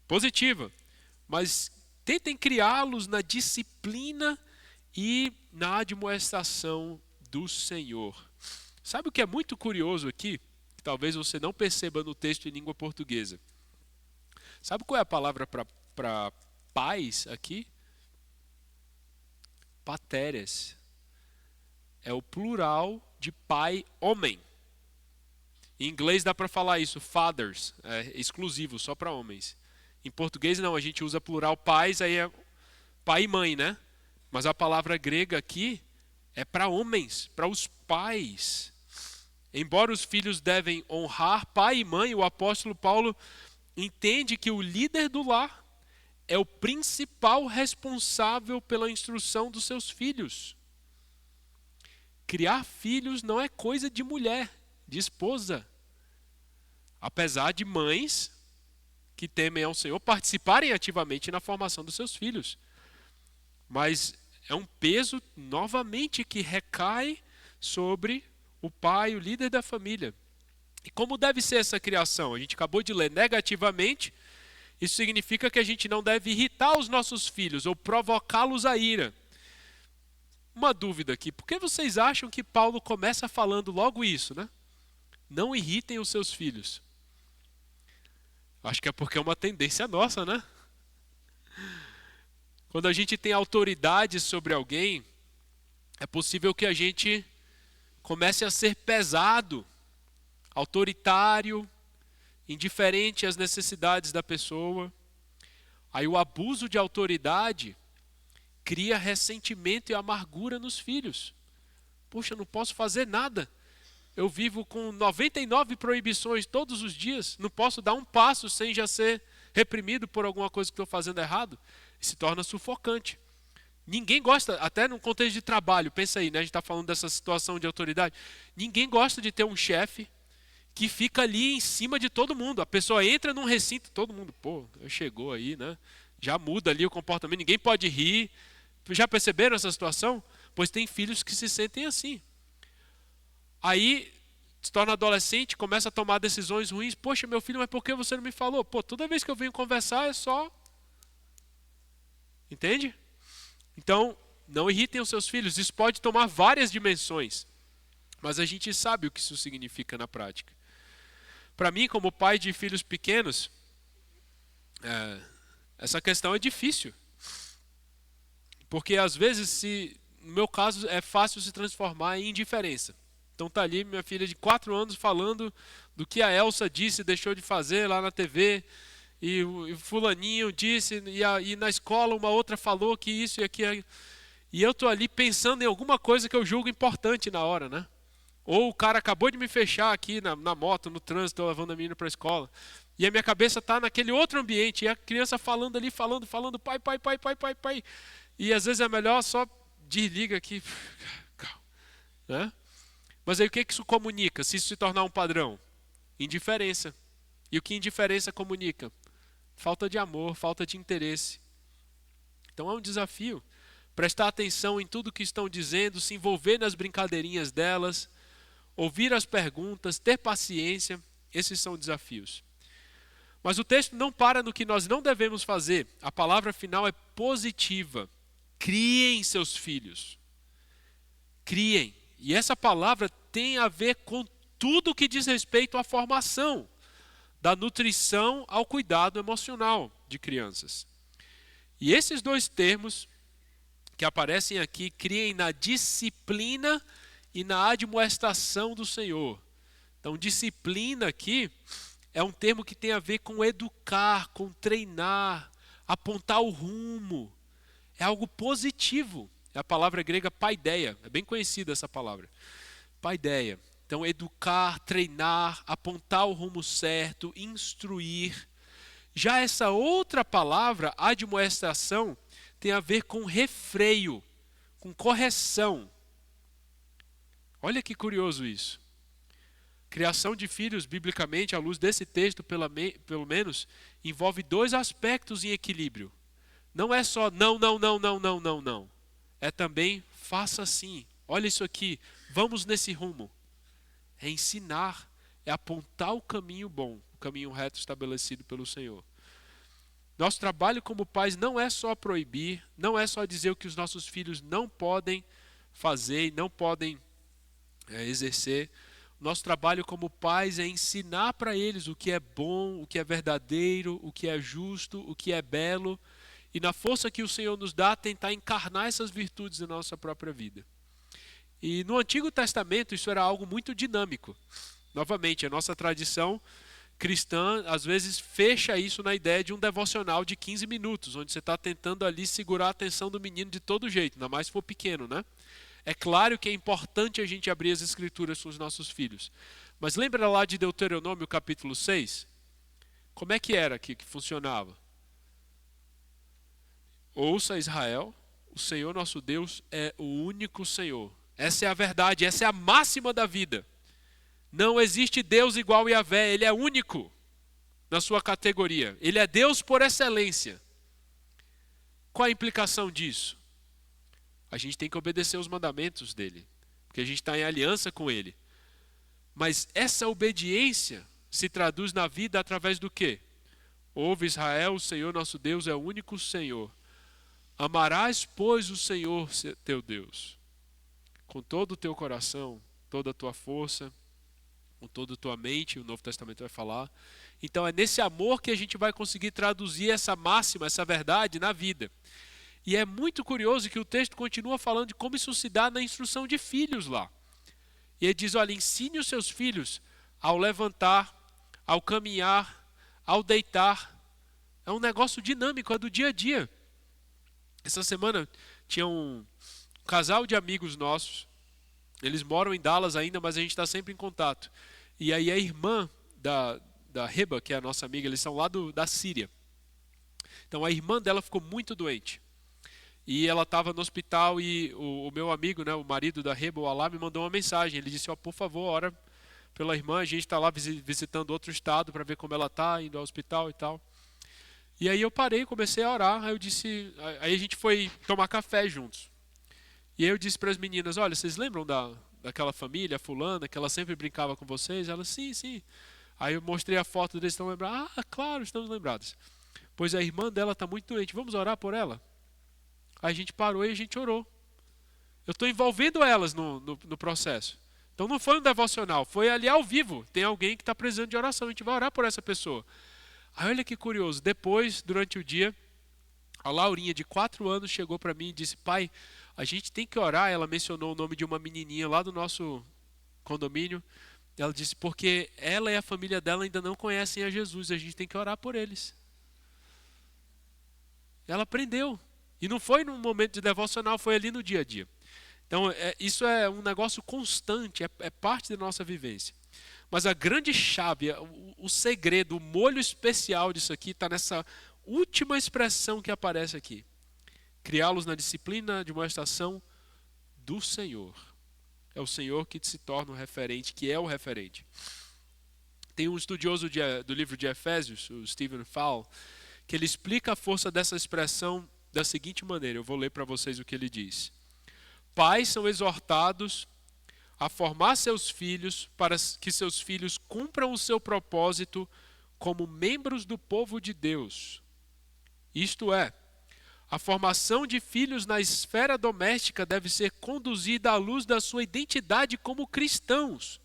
positiva. Mas tentem criá-los na disciplina e na admoestação do Senhor. Sabe o que é muito curioso aqui? Que talvez você não perceba no texto em língua portuguesa. Sabe qual é a palavra para pais aqui? Pateres. É o plural de pai homem. Em inglês dá para falar isso, fathers, é exclusivo, só para homens. Em português não, a gente usa plural pais, aí é pai e mãe, né? Mas a palavra grega aqui é para homens, para os pais. Embora os filhos devem honrar pai e mãe, o apóstolo Paulo entende que o líder do lar é o principal responsável pela instrução dos seus filhos. Criar filhos não é coisa de mulher, de esposa. Apesar de mães que temem ao Senhor participarem ativamente na formação dos seus filhos. Mas é um peso, novamente, que recai sobre o pai, o líder da família. E como deve ser essa criação? A gente acabou de ler negativamente. Isso significa que a gente não deve irritar os nossos filhos ou provocá-los à ira. Uma dúvida aqui. Por que vocês acham que Paulo começa falando logo isso, né? Não irritem os seus filhos. Acho que é porque é uma tendência nossa, né? Quando a gente tem autoridade sobre alguém, é possível que a gente comece a ser pesado, autoritário, indiferente às necessidades da pessoa. Aí o abuso de autoridade cria ressentimento e amargura nos filhos. Poxa, eu não posso fazer nada. Eu vivo com 99 proibições todos os dias. Não posso dar um passo sem já ser reprimido por alguma coisa que estou fazendo errado. E se torna sufocante. Ninguém gosta, até no contexto de trabalho, pensa aí, né? A gente está falando dessa situação de autoridade. Ninguém gosta de ter um chefe que fica ali em cima de todo mundo. A pessoa entra num recinto, todo mundo, pô, chegou aí, né? Já muda ali o comportamento, ninguém pode rir. Já perceberam essa situação? Pois tem filhos que se sentem assim. Aí se torna adolescente, começa a tomar decisões ruins. Poxa, meu filho, mas por que você não me falou? Pô, toda vez que eu venho conversar é só... Entende? Então, não irritem os seus filhos. Isso pode tomar várias dimensões. Mas a gente sabe o que isso significa na prática. Para mim, como pai de filhos pequenos, essa questão é difícil. Porque às vezes, no meu caso, é fácil se transformar em indiferença. Então tá ali minha filha de 4 anos falando do que a Elsa disse, deixou de fazer lá na TV, e o fulaninho disse, e na escola uma outra falou que isso e aquilo. E eu tô ali pensando em alguma coisa que eu julgo importante na hora, né? Ou o cara acabou de me fechar aqui na moto, no trânsito, levando a menina para a escola. E a minha cabeça está naquele outro ambiente, e a criança falando ali, falando, pai, pai, pai, pai, pai, pai. E às vezes é melhor só desliga aqui, né? Mas aí o que isso comunica, se isso se tornar um padrão? Indiferença. E o que indiferença comunica? Falta de amor, falta de interesse. Então é um desafio prestar atenção em tudo que estão dizendo, se envolver nas brincadeirinhas delas, ouvir as perguntas, ter paciência. Esses são desafios. Mas o texto não para no que nós não devemos fazer. A palavra final é positiva. Criem seus filhos. Criem. E essa palavra tem a ver com tudo que diz respeito à formação, da nutrição ao cuidado emocional de crianças. E esses dois termos que aparecem aqui, criem na disciplina e na admoestação do Senhor. Então, disciplina aqui é um termo que tem a ver com educar, com treinar, apontar o rumo. É algo positivo. É a palavra grega paideia. É bem conhecida essa palavra. Paideia. Então, educar, treinar, apontar o rumo certo, instruir. Já essa outra palavra, admoestação, tem a ver com refreio, com correção. Olha que curioso isso. Criação de filhos, biblicamente, à luz desse texto, pelo menos, envolve dois aspectos em equilíbrio. Não é só não, não, não, não, não, não, não. É também faça assim. Olha isso aqui, vamos nesse rumo. É ensinar, é apontar o caminho bom, o caminho reto estabelecido pelo Senhor. Nosso trabalho como pais não é só proibir, não é só dizer o que os nossos filhos não podem fazer e não podem exercer. Nosso trabalho como pais é ensinar para eles o que é bom, o que é verdadeiro, o que é justo, o que é belo. E na força que o Senhor nos dá, tentar encarnar essas virtudes na nossa própria vida. E no Antigo Testamento isso era algo muito dinâmico. Novamente, a nossa tradição cristã às vezes fecha isso na ideia de um devocional de 15 minutos, onde você está tentando ali segurar a atenção do menino de todo jeito, ainda mais se for pequeno, né? É claro que é importante a gente abrir as escrituras com os nossos filhos. Mas lembra lá de Deuteronômio capítulo 6? Como é que era aqui que funcionava? Ouça Israel, o Senhor nosso Deus é o único Senhor. Essa é a verdade, essa é a máxima da vida. Não existe Deus igual a Yahvé, Ele é único na sua categoria. Ele é Deus por excelência. Qual a implicação disso? A gente tem que obedecer os mandamentos dele, porque a gente está em aliança com ele. Mas essa obediência se traduz na vida através do quê? Ouve Israel, o Senhor nosso Deus é o único Senhor. Amarás, pois, o Senhor teu Deus, com todo o teu coração, toda a tua força, com toda a tua mente, o Novo Testamento vai falar. Então é nesse amor que a gente vai conseguir traduzir essa máxima, essa verdade na vida. E é muito curioso que o texto continua falando de como isso se dá na instrução de filhos lá. E ele diz, olha, ensine os seus filhos ao levantar, ao caminhar, ao deitar. É um negócio dinâmico, é do dia a dia. Essa semana tinha um casal de amigos nossos. Eles moram em Dallas ainda, mas a gente está sempre em contato. E aí a irmã da Reba, que é a nossa amiga, eles são lá da Síria. Então a irmã dela ficou muito doente. E ela estava no hospital e o meu amigo, né, o marido da Reba, o Alá, me mandou uma mensagem. Ele disse, por favor, ora pela irmã. A gente está lá visitando outro estado para ver como ela está, indo ao hospital e tal. E aí eu parei, comecei a orar. Aí a gente foi tomar café juntos. E aí eu disse para as meninas, olha, vocês lembram daquela família, fulana, que ela sempre brincava com vocês? Elas, sim, sim. Aí eu mostrei a foto deles, estão lembrados? Ah, claro, estamos lembrados. Pois a irmã dela está muito doente, vamos orar por ela? Aí a gente parou e a gente orou. Eu estou envolvendo elas no processo. Então não foi um devocional, foi ali ao vivo. Tem alguém que está precisando de oração, a gente vai orar por essa pessoa. Aí olha que curioso, depois, durante o dia, a Laurinha, de 4 anos, chegou para mim e disse, pai, a gente tem que orar. Ela mencionou o nome de uma menininha lá do nosso condomínio. Ela disse, porque ela e a família dela ainda não conhecem a Jesus, a gente tem que orar por eles. Ela aprendeu. E não foi num momento de devocional, foi ali no dia a dia. Então, isso é um negócio constante, é parte da nossa vivência. Mas a grande chave, o segredo, o molho especial disso aqui está nessa última expressão que aparece aqui. Criá-los na disciplina de uma estação do Senhor. É o Senhor que se torna o referente, que é o referente. Tem um estudioso do livro de Efésios, o Stephen Fall, que ele explica a força dessa expressão da seguinte maneira, eu vou ler para vocês o que ele diz. Pais são exortados a formar seus filhos para que seus filhos cumpram o seu propósito como membros do povo de Deus. Isto é, a formação de filhos na esfera doméstica deve ser conduzida à luz da sua identidade como cristãos,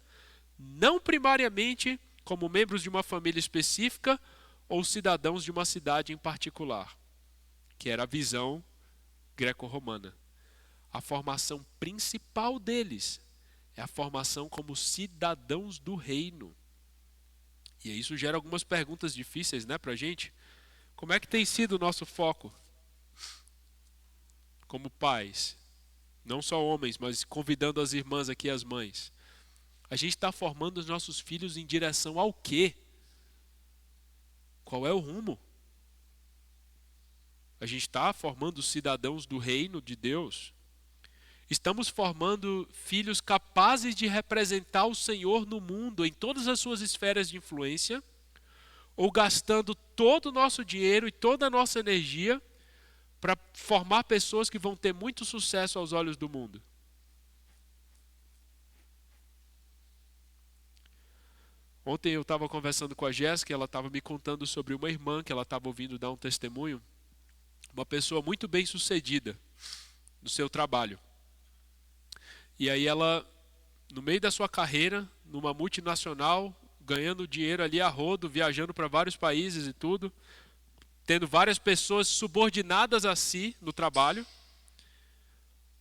não primariamente como membros de uma família específica ou cidadãos de uma cidade em particular, que era a visão greco-romana. A formação principal deles é a formação como cidadãos do reino. E isso gera algumas perguntas difíceis, né, pra gente? Como é que tem sido o nosso foco como pais? Não só homens, mas convidando as irmãs aqui, as mães. A gente está formando os nossos filhos em direção ao quê? Qual é o rumo? A gente está formando cidadãos do reino de Deus? Estamos formando filhos capazes de representar o Senhor no mundo, em todas as suas esferas de influência, ou gastando todo o nosso dinheiro e toda a nossa energia para formar pessoas que vão ter muito sucesso aos olhos do mundo? Ontem eu estava conversando com a Jéssica, ela estava me contando sobre uma irmã que ela estava ouvindo dar um testemunho, uma pessoa muito bem sucedida no seu trabalho. E aí ela, no meio da sua carreira, numa multinacional, ganhando dinheiro ali a rodo, viajando para vários países e tudo, tendo várias pessoas subordinadas a si no trabalho,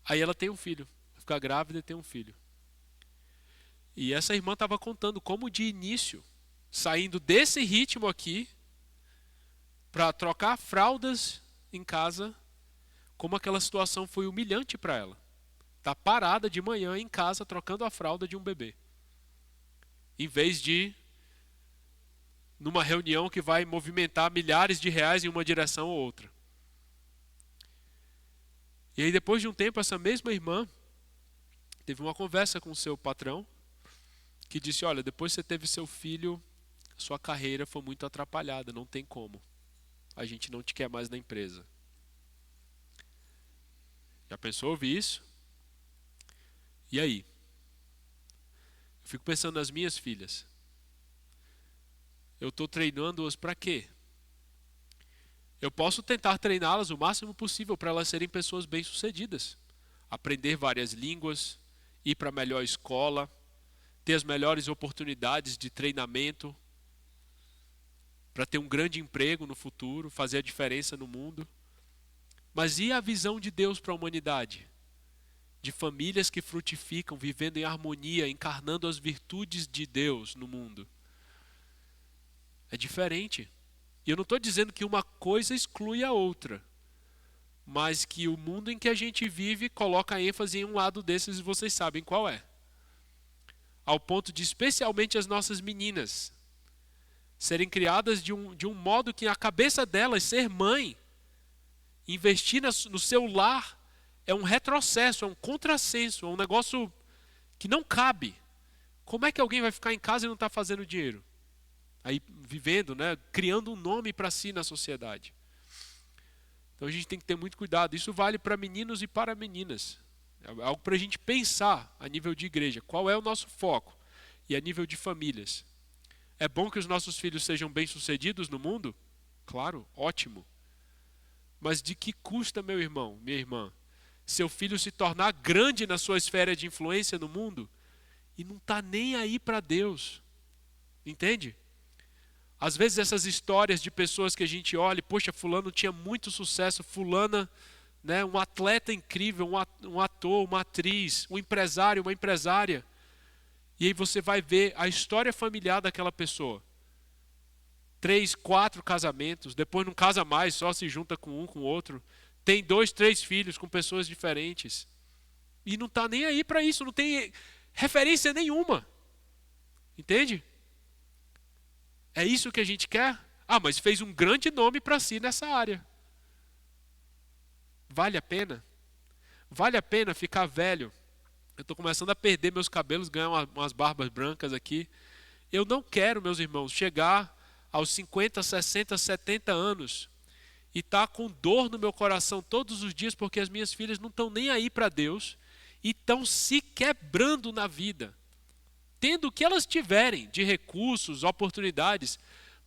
aí ela tem um filho, fica grávida e tem um filho. E essa irmã estava contando como de início, saindo desse ritmo aqui, para trocar fraldas em casa, como aquela situação foi humilhante para ela. Está parada de manhã em casa trocando a fralda de um bebê. Em vez de numa reunião que vai movimentar milhares de reais em uma direção ou outra. E aí depois de um tempo, essa mesma irmã teve uma conversa com o seu patrão, que disse, olha, depois que você teve seu filho, sua carreira foi muito atrapalhada, não tem como. A gente não te quer mais na empresa. Já pensou ouvir isso? E aí? Eu fico pensando nas minhas filhas. Eu estou treinando-as para quê? Eu posso tentar treiná-las o máximo possível para elas serem pessoas bem-sucedidas. Aprender várias línguas, ir para a melhor escola, ter as melhores oportunidades de treinamento, para ter um grande emprego no futuro, fazer a diferença no mundo. Mas e a visão de Deus para a humanidade? De famílias que frutificam, vivendo em harmonia, encarnando as virtudes de Deus no mundo. É diferente. E eu não estou dizendo que uma coisa exclui a outra, mas que o mundo em que a gente vive coloca ênfase em um lado desses e vocês sabem qual é. Ao ponto de, especialmente as nossas meninas, serem criadas de um modo que a cabeça delas, ser mãe, investir no seu lar, é um retrocesso, é um contrassenso, é um negócio que não cabe. Como é que alguém vai ficar em casa e não está fazendo dinheiro? Aí vivendo, né, criando um nome para si na sociedade. Então a gente tem que ter muito cuidado. Isso vale para meninos e para meninas. É algo para a gente pensar a nível de igreja. Qual é o nosso foco? E a nível de famílias. É bom que os nossos filhos sejam bem-sucedidos no mundo? Claro, ótimo. Mas de que custa, meu irmão, minha irmã, seu filho se tornar grande na sua esfera de influência no mundo e não está nem aí para Deus? Entende? Às vezes essas histórias de pessoas que a gente olha, poxa, fulano tinha muito sucesso, fulana, né, um atleta incrível, um ator, uma atriz, um empresário, uma empresária. E aí você vai ver a história familiar daquela pessoa. 3, 4 casamentos, depois não casa mais, só se junta com um, com o outro. Tem 2, 3 filhos com pessoas diferentes. E não está nem aí para isso, não tem referência nenhuma. Entende? É isso que a gente quer? Ah, mas fez um grande nome para si nessa área. Vale a pena? Vale a pena ficar velho? Eu estou começando a perder meus cabelos, ganhar umas barbas brancas aqui. Eu não quero, meus irmãos, chegar aos 50, 60, 70 anos e está com dor no meu coração todos os dias porque as minhas filhas não estão nem aí para Deus e estão se quebrando na vida, tendo o que elas tiverem de recursos, oportunidades,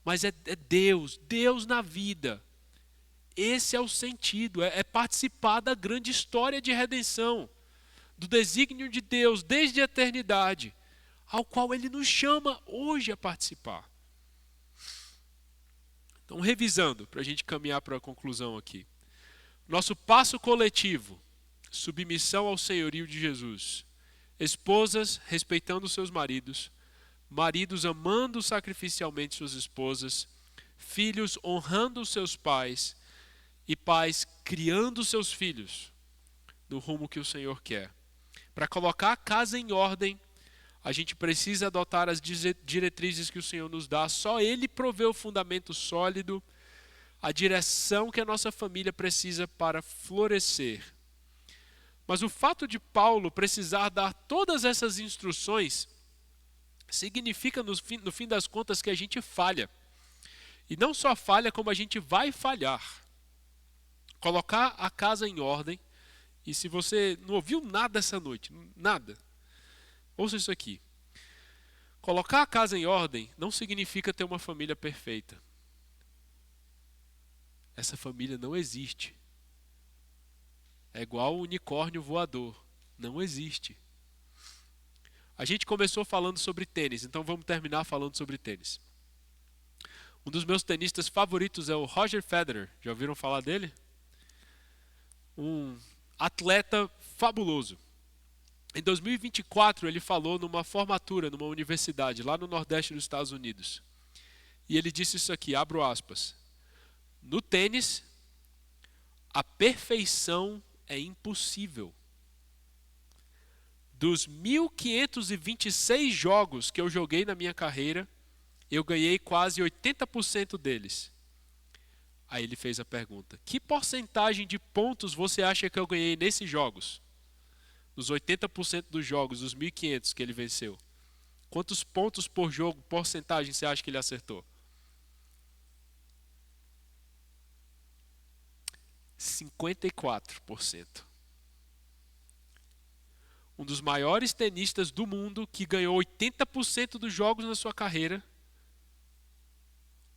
mas é Deus, Deus na vida. Esse é o sentido, é participar da grande história de redenção, do desígnio de Deus desde a eternidade, ao qual Ele nos chama hoje a participar. Então, revisando, para a gente caminhar para a conclusão aqui. Nosso passo coletivo, submissão ao senhorio de Jesus. Esposas respeitando seus maridos, maridos amando sacrificialmente suas esposas, filhos honrando seus pais e pais criando seus filhos no rumo que o Senhor quer. Para colocar a casa em ordem, a gente precisa adotar as diretrizes que o Senhor nos dá. Só Ele provê o fundamento sólido, a direção que a nossa família precisa para florescer. Mas o fato de Paulo precisar dar todas essas instruções significa, no fim das contas, que a gente falha. E não só falha, como a gente vai falhar. Colocar a casa em ordem, e se você não ouviu nada essa noite, nada, ouça isso aqui. Colocar a casa em ordem não significa ter uma família perfeita. Essa família não existe. É igual o unicórnio voador. Não existe. A gente começou falando sobre tênis, então vamos terminar falando sobre tênis. Um dos meus tenistas favoritos é o Roger Federer. Já ouviram falar dele? Um atleta fabuloso. Em 2024, ele falou numa formatura, numa universidade, lá no Nordeste dos Estados Unidos. E ele disse isso aqui, abro aspas. No tênis, a perfeição é impossível. Dos 1.526 jogos que eu joguei na minha carreira, eu ganhei quase 80% deles. Aí ele fez a pergunta, que porcentagem de pontos você acha que eu ganhei nesses jogos? Nos 80% dos jogos, dos 1.500 que ele venceu. Quantos pontos por jogo, porcentagem você acha que ele acertou? 54%. Um dos maiores tenistas do mundo, que ganhou 80% dos jogos na sua carreira,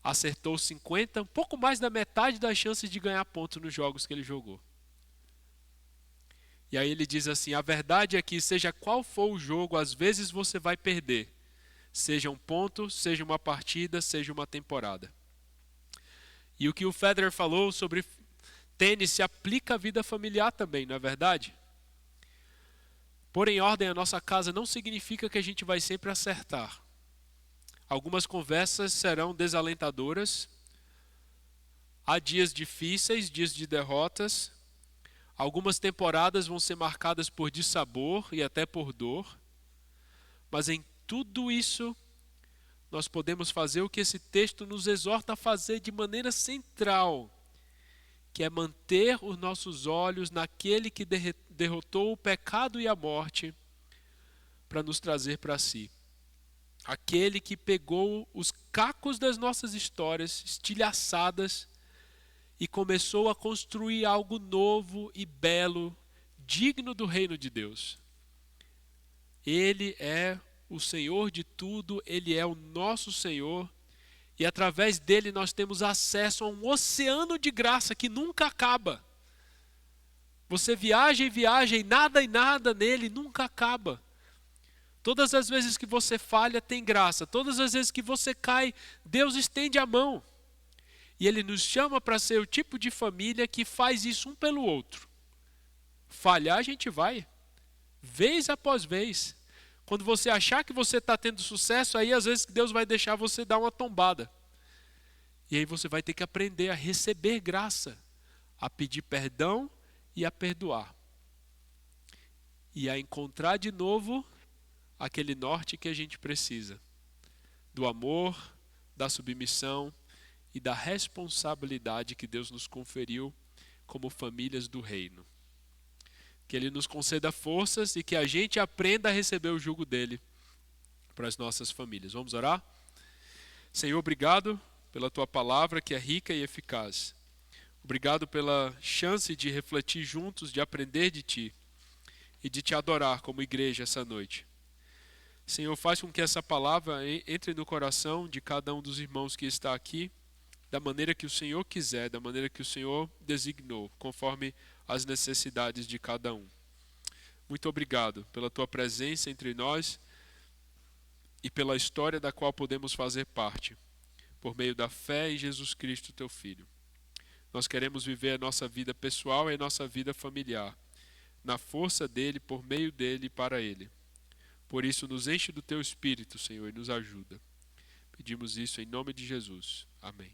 acertou 50%, um pouco mais da metade das chances de ganhar pontos nos jogos que ele jogou. E aí ele diz assim, a verdade é que seja qual for o jogo, às vezes você vai perder. Seja um ponto, seja uma partida, seja uma temporada. E o que o Federer falou sobre tênis se aplica à vida familiar também, não é verdade? Pôr em ordem a nossa casa não significa que a gente vai sempre acertar. Algumas conversas serão desalentadoras. Há dias difíceis, dias de derrotas. Algumas temporadas vão ser marcadas por dissabor e até por dor. Mas em tudo isso, nós podemos fazer o que esse texto nos exorta a fazer de maneira central, que é manter os nossos olhos naquele que derrotou o pecado e a morte para nos trazer para si. Aquele que pegou os cacos das nossas histórias, estilhaçadas, e começou a construir algo novo e belo, digno do reino de Deus. Ele é o Senhor de tudo, Ele é o nosso Senhor, e através dele nós temos acesso a um oceano de graça que nunca acaba. Você viaja e nada nele nunca acaba. Todas as vezes que você falha, tem graça. Todas as vezes que você cai, Deus estende a mão. E Ele nos chama para ser o tipo de família que faz isso um pelo outro. Falhar a gente vai, vez após vez. Quando você achar que você está tendo sucesso, aí às vezes Deus vai deixar você dar uma tombada. E aí você vai ter que aprender a receber graça, a pedir perdão e a perdoar. E a encontrar de novo aquele norte que a gente precisa. Do amor, da submissão e da responsabilidade que Deus nos conferiu como famílias do reino. Que Ele nos conceda forças e que a gente aprenda a receber o jugo dEle para as nossas famílias. Vamos orar? Senhor, obrigado pela Tua palavra que é rica e eficaz. Obrigado pela chance de refletir juntos, de aprender de Ti e de Te adorar como igreja essa noite. Senhor, faz com que essa palavra entre no coração de cada um dos irmãos que está aqui, da maneira que o Senhor quiser, da maneira que o Senhor designou, conforme as necessidades de cada um. Muito obrigado pela Tua presença entre nós e pela história da qual podemos fazer parte, por meio da fé em Jesus Cristo, Teu Filho. Nós queremos viver a nossa vida pessoal e a nossa vida familiar, na força dEle, por meio dEle e para Ele. Por isso, nos enche do Teu Espírito, Senhor, e nos ajuda. Pedimos isso em nome de Jesus. Amém.